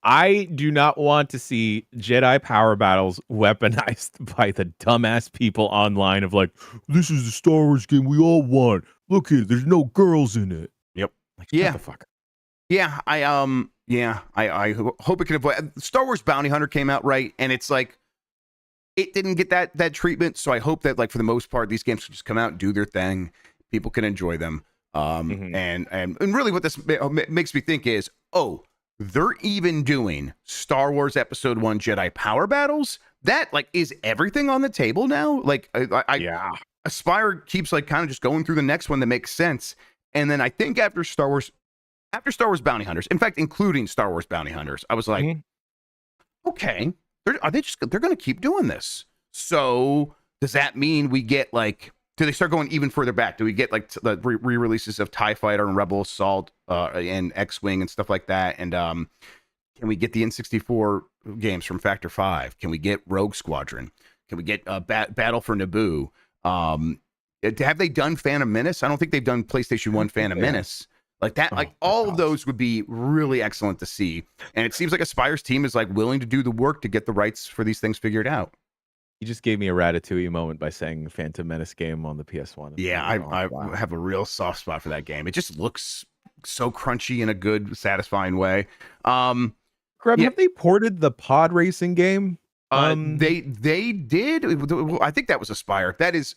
C: I do not want to see Jedi Power Battles weaponized by the dumbass people online of like, this is the Star Wars game we all want. Look here, there's no girls in it.
A: Yep.
C: Like,
A: Yeah.
C: shut the fuck up.
A: Yeah, I hope it can avoid. Star Wars Bounty Hunter came out, right, and it's like it didn't get that treatment. So I hope that, like, for the most part, these games can just come out and do their thing. People can enjoy them. And really, what this makes me think is, oh, they're even doing Star Wars Episode 1 Jedi Power Battles. That, like, is everything on the table now. Like,
C: Yeah.
A: Aspire keeps like kind of just going through the next one that makes sense, and then I think after Star Wars Bounty Hunters, in fact, including Star Wars Bounty Hunters, I was like, okay, they're going to keep doing this. So does that mean we get like, do they start going even further back? Do we get like the re-releases of TIE Fighter and Rebel Assault and X-Wing and stuff like that? And can we get the N64 games from Factor 5? Can we get Rogue Squadron? Can we get Battle for Naboo? Have they done Phantom Menace? I don't think they've done PlayStation 1 Phantom Menace. Like that, like all of those would be really excellent to see. And it seems like Aspire's team is like willing to do the work to get the rights for these things figured out.
C: You just gave me a Ratatouille moment by saying Phantom Menace game on the PS1.
A: Yeah, I have a real soft spot for that game. It just looks so crunchy in a good, satisfying way.
C: Grub, have they ported the pod racing game?
A: They did. I think that was Aspire. That is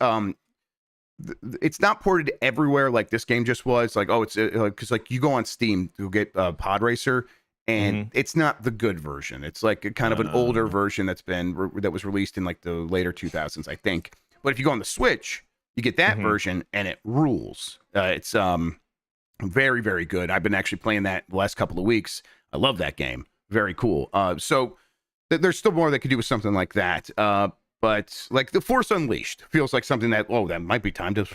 A: it's not ported everywhere like this game just was. Like, oh, it's because like you go on Steam to get Pod Racer, and it's not the good version. It's like a kind of an older version that was released in like the later 2000s, I think. But if you go on the Switch, you get that version, and it rules. It's very, very good. I've been actually playing that the last couple of weeks. I love that game. Very cool. So there's still more they could do with something like that. But like the Force Unleashed feels like something that, that might be time to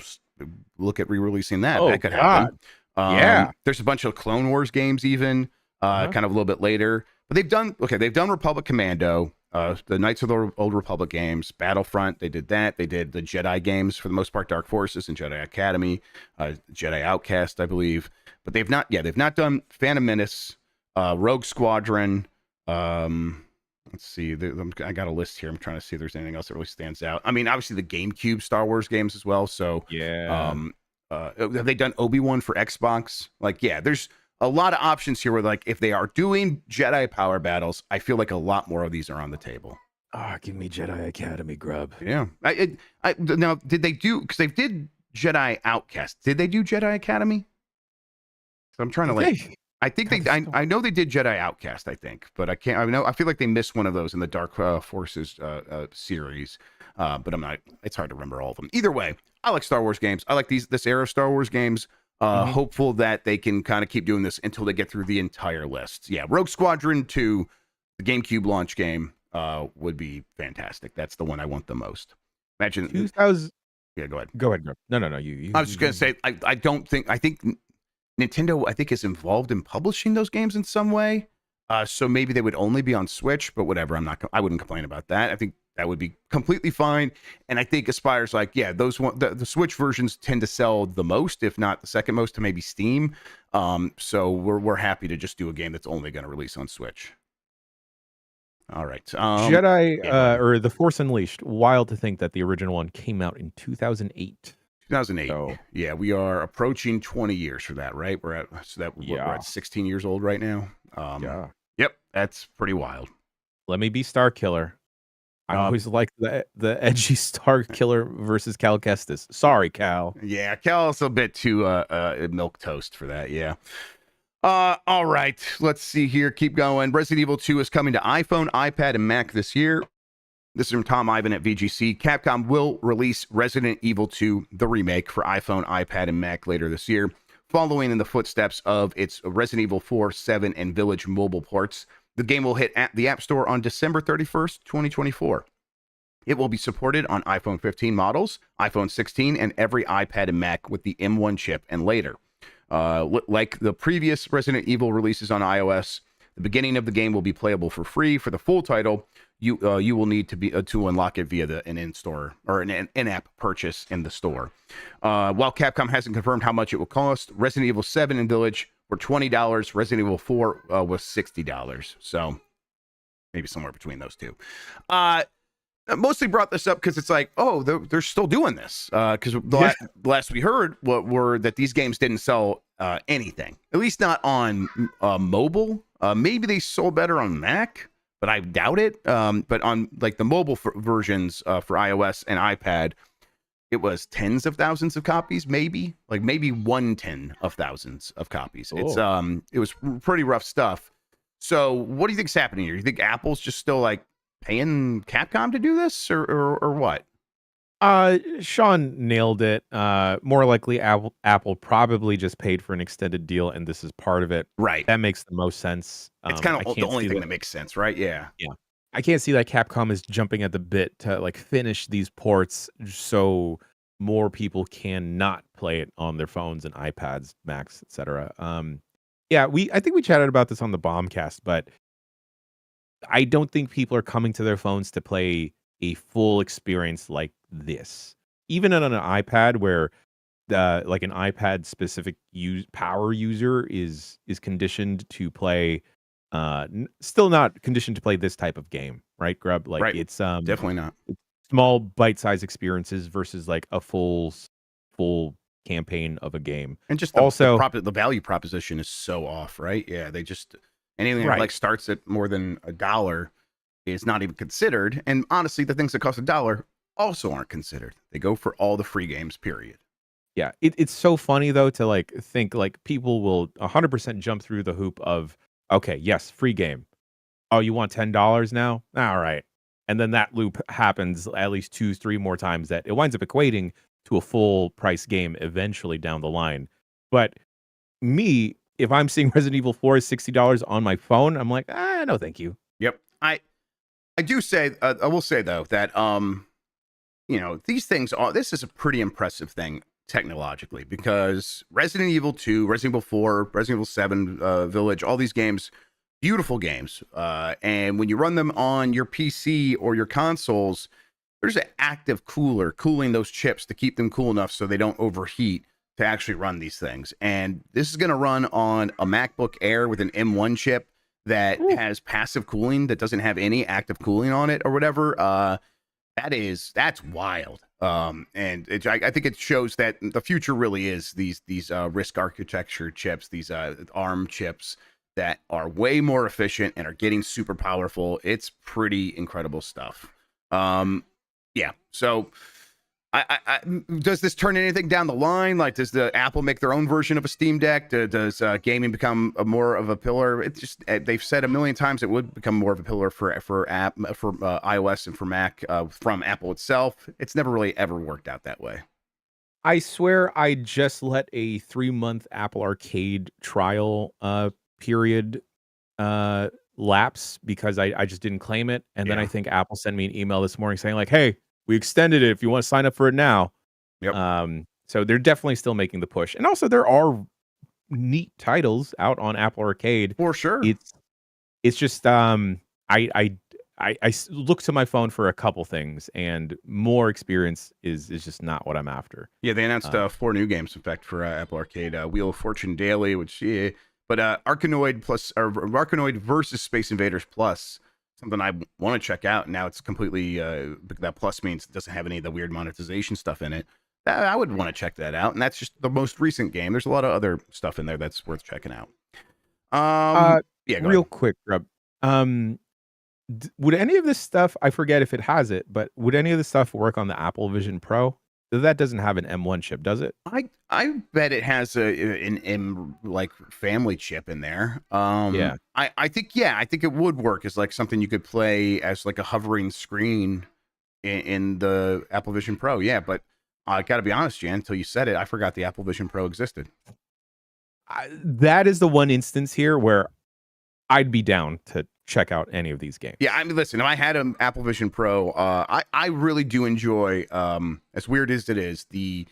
A: look at re-releasing that. That could happen. Yeah. There's a bunch of Clone Wars games even, kind of a little bit later. But they've done Republic Commando, the Knights of the Old Republic games, Battlefront. They did that. They did the Jedi games for the most part, Dark Forces and Jedi Academy, Jedi Outcast, I believe. But they've not done Phantom Menace, Rogue Squadron. Let's see. I got a list here. I'm trying to see if there's anything else that really stands out. I mean, obviously the GameCube Star Wars games as well. So
C: yeah.
A: Have they done Obi-Wan for Xbox? Like, yeah, there's a lot of options here where, like, if they are doing Jedi Power Battles, I feel like a lot more of these are on the table.
C: Give me Jedi Academy, Grub.
A: Yeah. Now, did they do, because they did Jedi Outcast. Did they do Jedi Academy? So I'm trying to like... I think I know they did Jedi Outcast, I think, but I feel like they missed one of those in the Dark Forces series, but it's hard to remember all of them. Either way, I like Star Wars games. I like this era of Star Wars games. Hopeful that they can kind of keep doing this until they get through the entire list. Yeah, Rogue Squadron 2, the GameCube launch game, would be fantastic. That's the one I want the most. Imagine
C: 2000.
A: Yeah, go ahead.
C: Go ahead, Grub. No. You.
A: I was just gonna say, I think Nintendo, I think, is involved in publishing those games in some way. So maybe they would only be on Switch, but whatever. I wouldn't complain about that. I think that would be completely fine. And I think Aspire's like, yeah, the Switch versions tend to sell the most, if not the second most, to maybe Steam. So we're happy to just do a game that's only going to release on Switch. All right.
C: Jedi or The Force Unleashed. Wild to think that the original one came out in 2008.
A: 2008.
C: So,
A: yeah, we are approaching 20 years for that, right? We're at 16 years old right now. Yep. That's pretty wild.
C: Let me be Star Killer. I
A: Uh,
C: always like the edgy Star Killer versus Cal Kestis. Sorry, Cal.
A: Yeah, Cal's a bit too milk toast for that. Yeah. All right. Let's see here. Keep going. Resident Evil 2 is coming to iPhone, iPad, and Mac this year. This is from Tom Ivan at VGC. Capcom will release Resident Evil 2, the remake, for iPhone, iPad, and Mac later this year, following in the footsteps of its Resident Evil 4, 7, and Village mobile ports. The game will hit the App Store on December 31st, 2024. It will be supported on iPhone 15 models, iPhone 16, and every iPad and Mac with the M1 chip and later. Like the previous Resident Evil releases on iOS, the beginning of the game will be playable for free. For the full title, you will need to unlock it via an in-store or an in-app purchase in the store. While Capcom hasn't confirmed how much it will cost, Resident Evil 7 and Village were $20. Resident Evil 4 was $60. So maybe somewhere between those two. Mostly brought this up because it's like, oh, they're still doing this. Because the last we heard were that these games didn't sell anything, at least not on mobile. Maybe they sold better on Mac, but I doubt it. But on like the mobile versions for iOS and iPad, it was tens of thousands of copies, maybe 1/10 of thousands of copies. Oh. It was pretty rough stuff. So what do you think's happening here? You think Apple's just still like paying Capcom to do this, or what?
C: Sean nailed it. More likely, Apple probably just paid for an extended deal, and this is part of it.
A: Right.
C: That makes the most sense.
A: It's kind of the only thing that makes sense, right? Yeah.
C: Yeah. I can't see that Capcom is jumping at the bit to like finish these ports so more people can not play it on their phones and iPads, Macs, etc. Yeah, I think we chatted about this on the Bombcast, but I don't think people are coming to their phones to play a full experience like this. Even on an iPad where like an iPad specific power user is conditioned to play still not conditioned to play this type of game, right, Grubb? Like
A: right.
C: It's
A: definitely not.
C: Small bite-sized experiences versus like a full campaign of a game.
A: And just the value proposition is so off, right? Yeah, they just anything that like starts at more than $1 is not even considered. And honestly, the things that cost $1 also aren't considered. They go for all the free games, period.
C: Yeah, it's so funny though to like think like people will 100% jump through the hoop of, okay, yes, free game. Oh, you want $10 now? All right. And then that loop happens at least 2-3 more times that it winds up equating to a full price game eventually down the line. But me, if I'm seeing Resident Evil 4 is $60 on my phone, I'm like, no, thank you.
A: Yep. I do say, I will say though that, these things this is a pretty impressive thing technologically, because Resident Evil 2, Resident Evil 4, Resident Evil 7, Village, all these games, beautiful games. And when you run them on your PC or your consoles, there's an active cooler cooling those chips to keep them cool enough so they don't overheat to actually run these things. And this is going to run on a MacBook Air with an M1 chip that has passive cooling, that doesn't have any active cooling on it or whatever. That's wild. And I think it shows that the future really is these RISC architecture chips, these ARM chips that are way more efficient and are getting super powerful. It's pretty incredible stuff. Yeah. So does this turn anything down the line? Like, does the Apple make their own version of a Steam Deck? Does gaming become more of a pillar? It's just, they've said a million times it would become more of a pillar for iOS and for Mac from Apple itself. It's never really ever worked out that way.
C: I swear I just let a 3-month Apple Arcade trial period lapse because I just didn't claim it. And then I think Apple sent me an email this morning saying like, hey, we extended it if you want to sign up for it now. Yep. So they're definitely still making the push. And also there are neat titles out on Apple Arcade.
A: For sure.
C: It's just I look to my phone for a couple things, and more experience is just not what I'm after.
A: Yeah, they announced 4 new games, in fact, for Apple Arcade. Wheel of Fortune Daily, but Arkanoid versus Space Invaders Plus, something I want to check out. Now it's completely, that Plus means it doesn't have any of the weird monetization stuff in it. I would want to check that out. And that's just the most recent game. There's a lot of other stuff in there that's worth checking out.
C: Real quick, Rob. Um, would any of this stuff, I forget if it has it, but would any of this stuff work on the Apple Vision Pro? That doesn't have an M1 chip, does it?
A: I bet it has an M like family chip in there.
C: Yeah.
A: I think it would work as like something you could play as like a hovering screen in the Apple Vision Pro. Yeah, but I got to be honest, Jan, until you said it, I forgot the Apple Vision Pro existed.
C: That is the one instance here where I'd be down to check out any of these games.
A: Yeah, I mean, listen, if I had an Apple Vision Pro, I really do enjoy, as weird as it is, the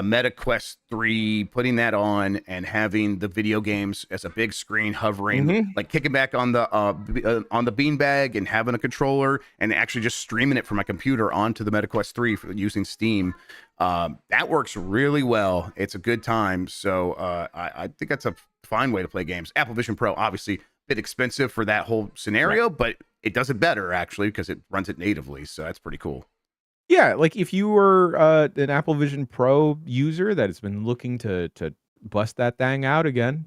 A: Meta Quest 3, putting that on and having the video games as a big screen hovering, like kicking back on the beanbag and having a controller and actually just streaming it from my computer onto the Meta Quest 3 using Steam. That works really well. It's a good time. So I think that's a fine way to play games. Apple Vision Pro, obviously, bit expensive for that whole scenario, but it does it better actually because it runs it natively, so that's pretty cool.
C: Yeah, like if you were an Apple Vision Pro user that has been looking to bust that thing out again,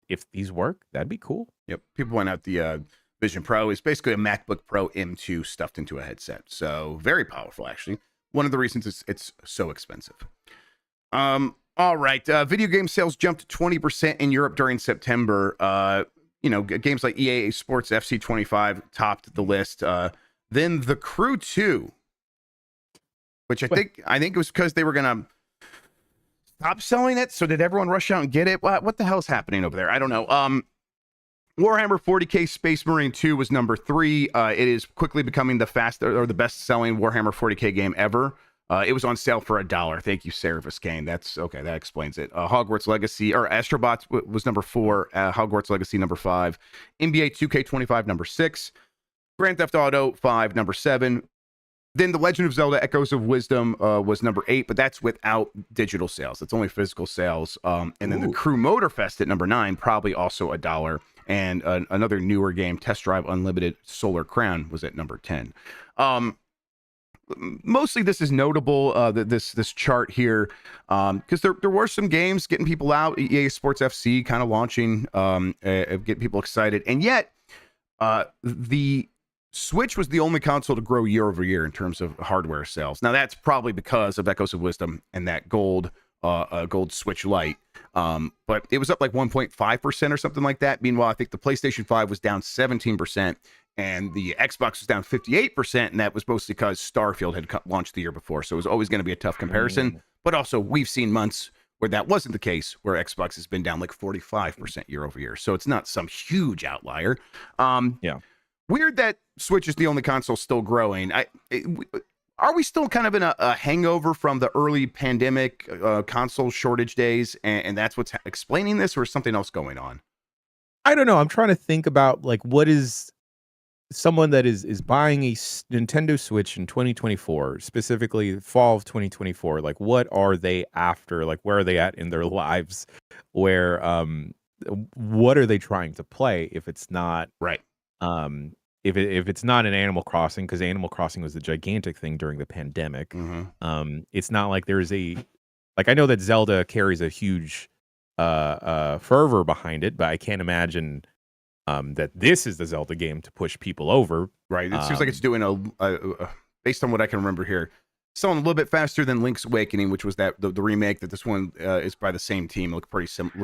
C: if these work, that'd be cool.
A: Yep, people point out the Vision Pro is basically a MacBook Pro M2 stuffed into a headset, so very powerful actually. One of the reasons it's so expensive. All right, video game sales jumped 20% in Europe during September. Games like EA Sports FC 25 topped the list. Then The Crew 2, which I think it was because they were gonna stop selling it. So did everyone rush out and get it? What the hell is happening over there? I don't know. Warhammer 40K Space Marine 2 was number 3. It is quickly becoming the best-selling Warhammer 40K game ever. It was on sale for $1. Thank you, Sarah Viscane. That's okay. That explains it. Hogwarts Legacy or Astrobots was number 4. Hogwarts Legacy number 5. NBA 2K25 number 6. Grand Theft Auto 5 number 7. Then The Legend of Zelda: Echoes of Wisdom was number 8, but that's without digital sales. That's only physical sales. And then The Crew Motorfest at number 9, probably also $1. And another newer game, Test Drive Unlimited Solar Crown, was at number 10. Mostly this is notable, this chart here, because there were some games getting people out. EA Sports FC kind of launching, getting people excited, and yet the Switch was the only console to grow year over year in terms of hardware sales. Now that's probably because of Echoes of Wisdom and that gold Switch Lite, but it was up like 1.5% or something like that. Meanwhile, I think the PlayStation 5 was down 17%. And the Xbox was down 58%, and that was mostly because Starfield had launched the year before. So it was always going to be a tough comparison. But also, we've seen months where that wasn't the case, where Xbox has been down like 45% year over year. So it's not some huge outlier. Weird that Switch is the only console still growing. Are we still kind of in a hangover from the early pandemic console shortage days, and that's what's explaining this, or is something else going on?
C: I don't know. I'm trying to think about like what is someone that is buying a Nintendo Switch in 2024, specifically fall of 2024, like what are they after? Like where are they at in their lives? Where what are they trying to play if it's not
A: right?
C: If it's not an Animal Crossing, because Animal Crossing was a gigantic thing during the pandemic. It's not like there's I know that Zelda carries a huge fervor behind it, but I can't imagine that this is the Zelda game to push people over.
A: Right. It seems like it's doing a based on what I can remember here, selling a little bit faster than Link's Awakening, which was the remake that this one is by the same team. Looks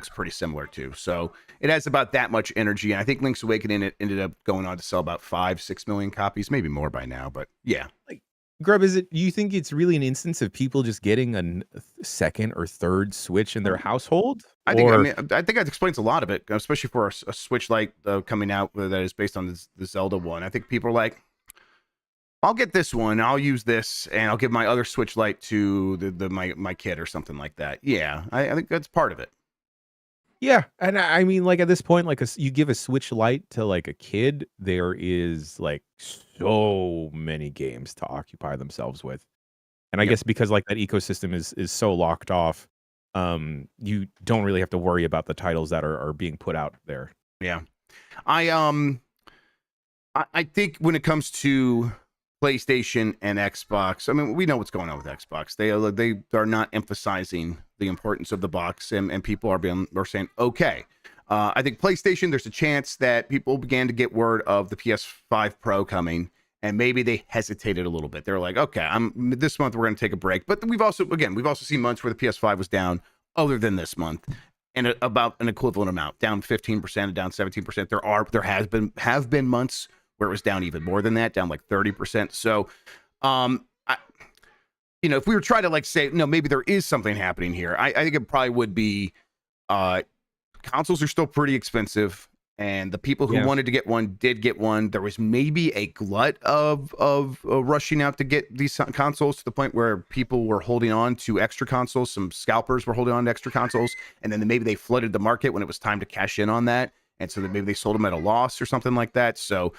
A: pretty similar to. So it has about that much energy. And I think Link's Awakening it ended up going on to sell about 5-6 million copies, maybe more by now. But yeah.
C: Grubb, you think it's really an instance of people just getting a second or third Switch in their household?
A: I think that explains a lot of it, especially for a Switch Lite coming out that is based on the Zelda one. I think people are like, I'll get this one, I'll use this, and I'll give my other Switch Lite to my kid or something like that. Yeah, I think that's part of it.
C: Yeah, and I mean, like at this point, like you give a Switch Lite to like a kid, there is like so many games to occupy themselves with, and I guess because like that ecosystem is so locked off, you don't really have to worry about the titles that are being put out there.
A: Yeah, I think when it comes to PlayStation and Xbox, I mean, we know what's going on with Xbox. They are not emphasizing the importance of the box, and people are saying, okay, I think PlayStation, there's a chance that people began to get word of the PS5 Pro coming, and maybe they hesitated a little bit. They're like, okay, this month we're going to take a break. But we've also seen months where the PS5 was down other than this month, and about an equivalent amount, down 15% and down 17%. There have been months where it was down even more than that, down like 30%. So, if we were trying to like say, no, maybe there is something happening here, I think it probably would be consoles are still pretty expensive, and the people who wanted to get one did get one. There was maybe a glut of rushing out to get these consoles to the point where people were holding on to extra consoles. Some scalpers were holding on to extra consoles, and then maybe they flooded the market when it was time to cash in on that, and so then maybe they sold them at a loss or something like that. So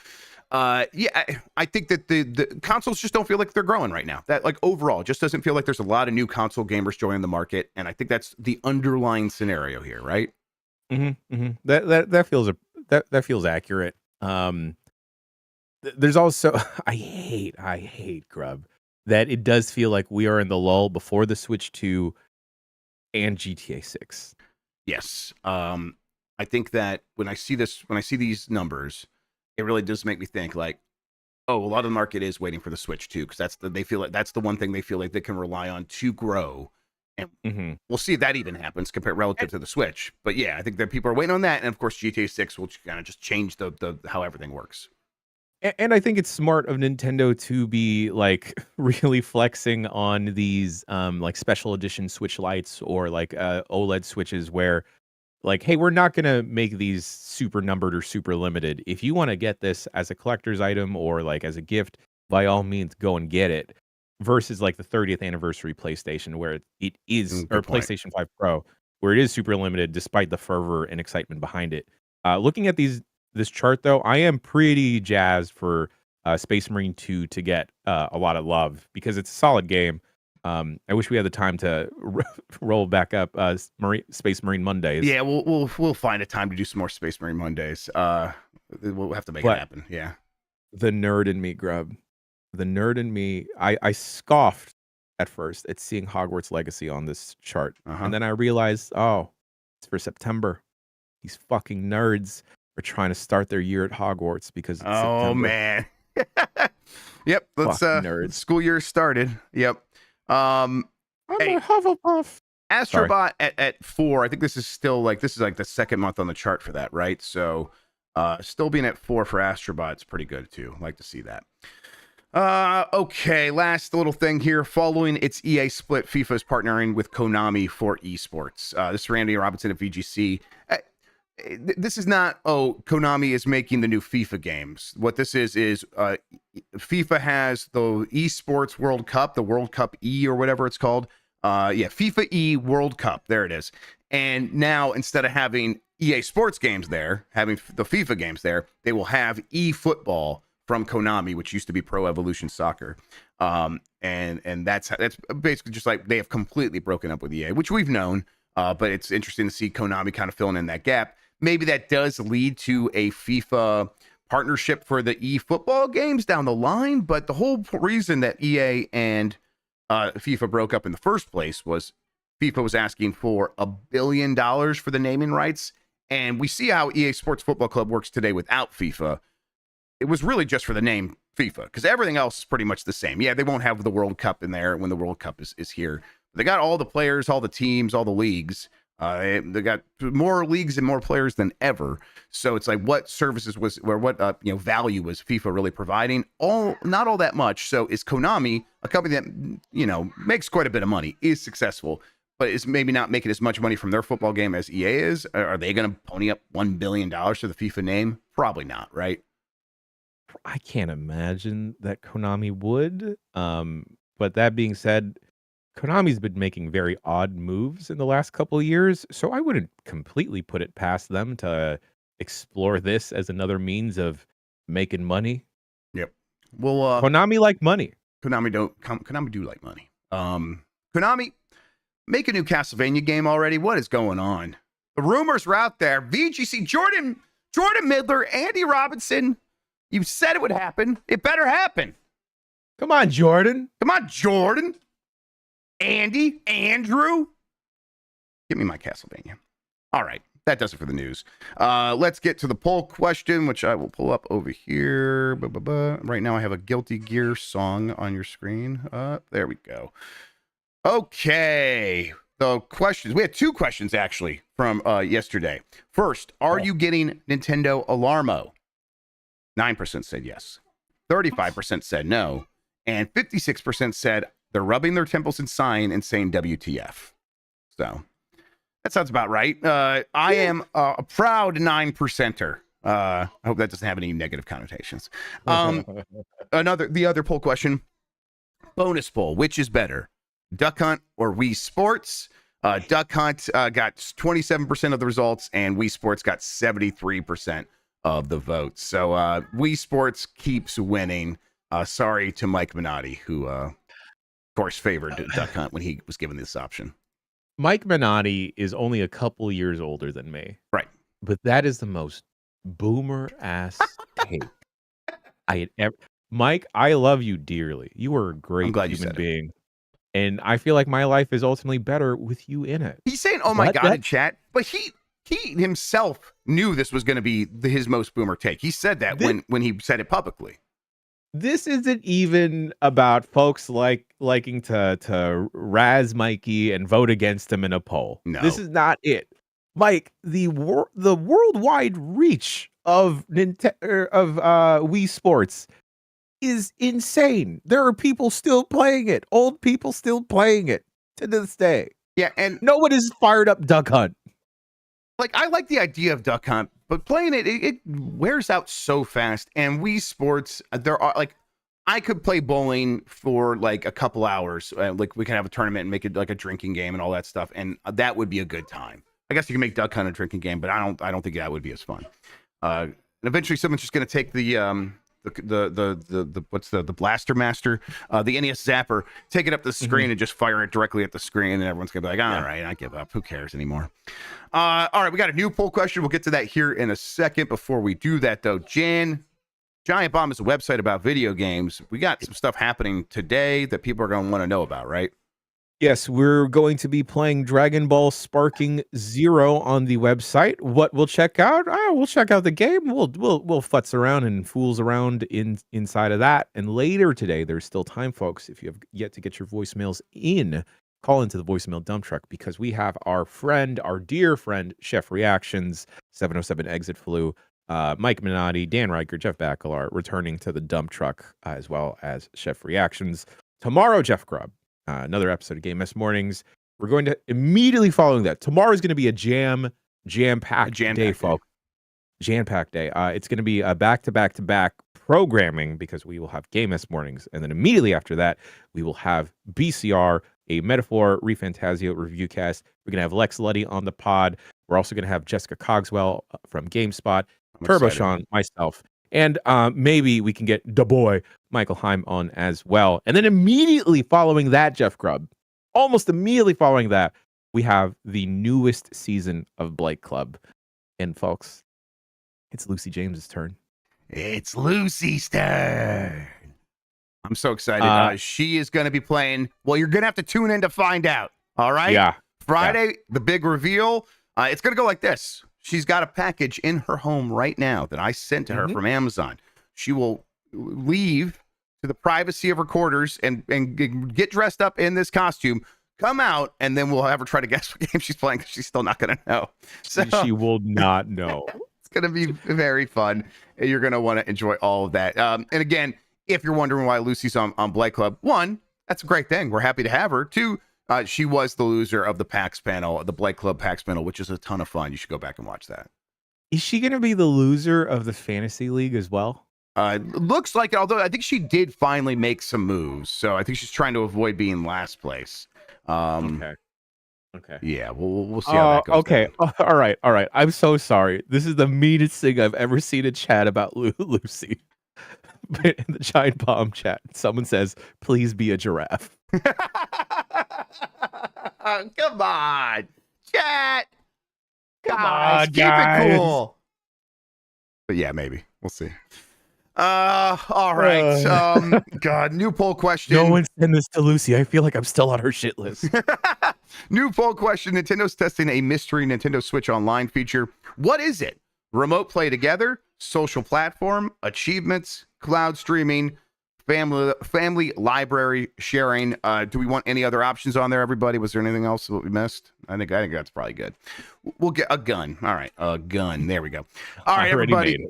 A: I think that the consoles just don't feel like they're growing right now. That, like, overall, just doesn't feel like there's a lot of new console gamers joining the market, and I think that's the underlying scenario here, right?
C: That feels accurate. There's also I hate Grubb that it does feel like we are in the lull before the Switch 2 and GTA 6.
A: Yes. I think that when I see these numbers, it really does make me think like, oh, a lot of the market is waiting for the Switch 2, because they feel like that's the one thing they feel like they can rely on to grow. And we'll see if that even happens compared relative to the Switch. But yeah, I think that people are waiting on that, and of course GTA 6 will kind of just change the how everything works.
C: And I think it's smart of Nintendo to be like really flexing on these like special edition Switch Lites or like OLED Switches, where like, hey, we're not gonna make these super numbered or super limited. If you want to get this as a collector's item or like as a gift, by all means go and get it. Versus like the 30th anniversary PlayStation, where it is, or PlayStation 5 Pro, where it is super limited despite the fervor and excitement behind it. Looking at this chart though, I am pretty jazzed for Space Marine 2 to get a lot of love, because it's a solid game. I wish we had the time to roll back up Space Marine Mondays.
A: Yeah, we'll find a time to do some more Space Marine Mondays. We'll have to make it happen. Yeah.
C: The nerd in me, Grubb. The nerd in me, I scoffed at first at seeing Hogwarts Legacy on this chart. And then I realized, oh, it's for September. These fucking nerds are trying to start their year at Hogwarts because it's September.
A: Man. Yep,
C: nerds.
A: School year started. Yep.
C: I'm a Hufflepuff.
A: Astrobot at 4. I think this is like the second month on the chart for that, right? So still being at 4 for Astrobot is pretty good too. Like to see that. Okay, last little thing here. Following its EA split, FIFA is partnering with Konami for esports. This is Randy Robinson at VGC. This is not, Konami is making the new FIFA games. What this is FIFA has the esports World Cup, the World Cup E or whatever it's called. FIFA E World Cup. There it is. And now, instead of having EA Sports games there, having the FIFA games there, they will have eFootball from Konami, which used to be Pro Evolution Soccer. And that's basically just like they have completely broken up with EA, which we've known, but it's interesting to see Konami kind of filling in that gap. Maybe that does lead to a FIFA partnership for the eFootball games down the line, but the whole reason that EA and FIFA broke up in the first place was FIFA was asking for $1 billion for the naming rights, and we see how EA Sports Football Club works today without FIFA. It was really just for the name FIFA, because everything else is pretty much the same. Yeah, they won't have the World Cup in there when the World Cup is here. They got all the players, all the teams, all the leagues. They got more leagues and more players than ever. So it's like, what services what value was FIFA really providing? Not all that much. So is Konami, a company that makes quite a bit of money, is successful, but is maybe not making as much money from their football game as EA is? Are they going to pony up $1 billion to the FIFA name? Probably not, right?
C: I can't imagine that Konami would. But that being said, Konami's been making very odd moves in the last couple of years, so I wouldn't completely put it past them to explore this as another means of making money.
A: Yep. Well,
C: Konami like money.
A: Konami do like money. Konami, make a new Castlevania game already. What is going on? The rumors are out there. VGC, Jordan Midler, Andy Robinson. You said it would happen. It better happen.
C: Come on, Jordan.
A: Andy, Andrew. Give me my Castlevania. All right. that does it for the news. Let's get to the poll question, which I will pull up over here. Right now, I have a Guilty Gear song on your screen. There we go. Okay. The questions. We had 2 questions, actually, from yesterday. First, are you getting Nintendo Alarmo? 9% said yes. 35% said no. And 56% said they're rubbing their temples in sign and saying WTF. So that sounds about right. I am a proud 9%er. I hope that doesn't have any negative connotations. The other poll question, bonus poll, which is better, Duck Hunt or Wii Sports? Duck Hunt got 27% of the results, and Wii Sports got 73% of the votes. So Wii Sports keeps winning. Sorry to Mike Minotti, who, of course, favored Duck Hunt when he was given this option.
C: Mike Minotti is only a couple years older than me.
A: Right.
C: But that is the most boomer ass take I had ever. Mike, I love you dearly. You are a great human being. And I feel like my life is ultimately better with you in it.
A: He's saying, oh my God, in chat, but he himself knew this was going to be his most boomer take. He said that when he said it publicly.
C: This isn't even about folks liking to razz Mikey and vote against him in a poll.
A: No.
C: This is not it. Mike, the worldwide reach of Wii Sports is insane. There are people still playing it. Old people still playing it to this day.
A: Yeah, and
C: no one is fired up Duck Hunt.
A: Like, I like the idea of Duck Hunt, but playing it wears out so fast. And Wii Sports, there are like, I could play bowling for like a couple hours. Like, we can have a tournament and make it like a drinking game and all that stuff, and that would be a good time. I guess you can make Duck Hunt a drinking game, but I don't think that would be as fun. And eventually, someone's just going to take the Blaster Master, the NES Zapper, take it up the screen and just fire it directly at the screen, and everyone's gonna be like, all right, I give up. Who cares anymore? All right, we got a new poll question. We'll get to that here in a second. Before we do that, though, Jan, Giant Bomb is a website about video games. We got some stuff happening today that people are going to want to know about, right?
C: Yes, we're going to be playing Dragon Ball Sparking Zero on the website. What we'll check out? We'll check out the game. We'll futz around and fools around inside of that. And later today, there's still time, folks. If you have yet to get your voicemails in, call into the voicemail dump truck, because we have our dear friend, Chef Reactions, 707 Exit Flu, Mike Minotti, Dan Riker, Jeff Bacalar, returning to the dump truck, as well as Chef Reactions. Tomorrow, Jeff Grubb. Another episode of Game Mess Mornings. We're going to immediately following that. Tomorrow is going to be a jam-packed day, folks. Jam-packed day. It's going to be a back-to-back-to-back programming, because we will have Game Mess Mornings, and then immediately after that, we will have BCR, a Metaphor Refantasio review cast. We're going to have Lex Luddy on the pod. We're also going to have Jessica Cogswell from GameSpot, Turbo Sean, myself, and maybe we can get the boy Michael Heim on as well. And then immediately following that, Jeff Grubb, almost immediately following that, we have the newest season of Blake Club. And folks, it's Lucy James's turn.
A: It's Lucy's turn. I'm so excited. She is going to be playing. Well, you're going to have to tune in to find out. All right?
C: Yeah.
A: Friday, the big reveal. It's going to go like this. She's got a package in her home right now that I sent to her from Amazon. She will leave to the privacy of her quarters and get dressed up in this costume, come out, and then we'll have her try to guess what game she's playing, because she's still not going to know. So
C: she will not know.
A: It's going to be very fun. You're going to want to enjoy all of that. And again, if you're wondering why Lucy's on Blake Club, 1, that's a great thing. We're happy to have her. 2, she was the loser of the PAX panel, the Blake Club PAX panel, which is a ton of fun. You should go back and watch that.
C: Is she going to be the loser of the Fantasy League as well?
A: Looks like it, although I think she did finally make some moves. So I think she's trying to avoid being last place.
C: Okay.
A: Yeah, we'll see how that goes.
C: Okay. All right. I'm so sorry. This is the meanest thing I've ever seen in chat about Lucy. In the Giant Bomb chat, someone says, please be a giraffe.
A: Come on, chat.
C: Come on,
A: keep
C: guys.
A: it cool. But yeah, maybe. We'll see. All right. God, new poll question.
C: No one send this to Lucy. I feel like I'm still on her shit list.
A: New poll question. Nintendo's testing a mystery Nintendo Switch Online feature. What is it? Remote play together, social platform, achievements, cloud streaming, family library sharing. Do we want any other options on there, everybody? Was there anything else that we missed? I think that's probably good. We'll get a gun. All right, a gun. There we go. All right, everybody.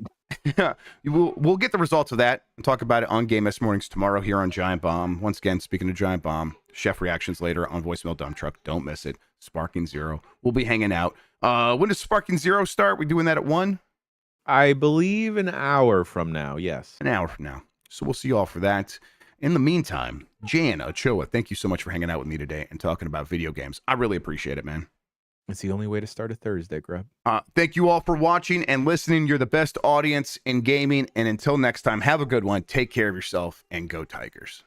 A: We'll get the results of that and talk about it on Game S Mornings tomorrow here on Giant Bomb. Once again, speaking of Giant Bomb, chef reactions later on Voicemail Dump Truck. Don't miss it. Sparking Zero. We'll be hanging out. When does Sparking Zero start? We doing that at 1?
C: I believe an hour from now. Yes.
A: An hour from now. So we'll see you all for that. In the meantime, Jan Ochoa, thank you so much for hanging out with me today and talking about video games. I really appreciate it, man.
C: It's the only way to start a Thursday, Grubb.
A: Thank you all for watching and listening. You're the best audience in gaming. And until next time, have a good one. Take care of yourself and go Tigers.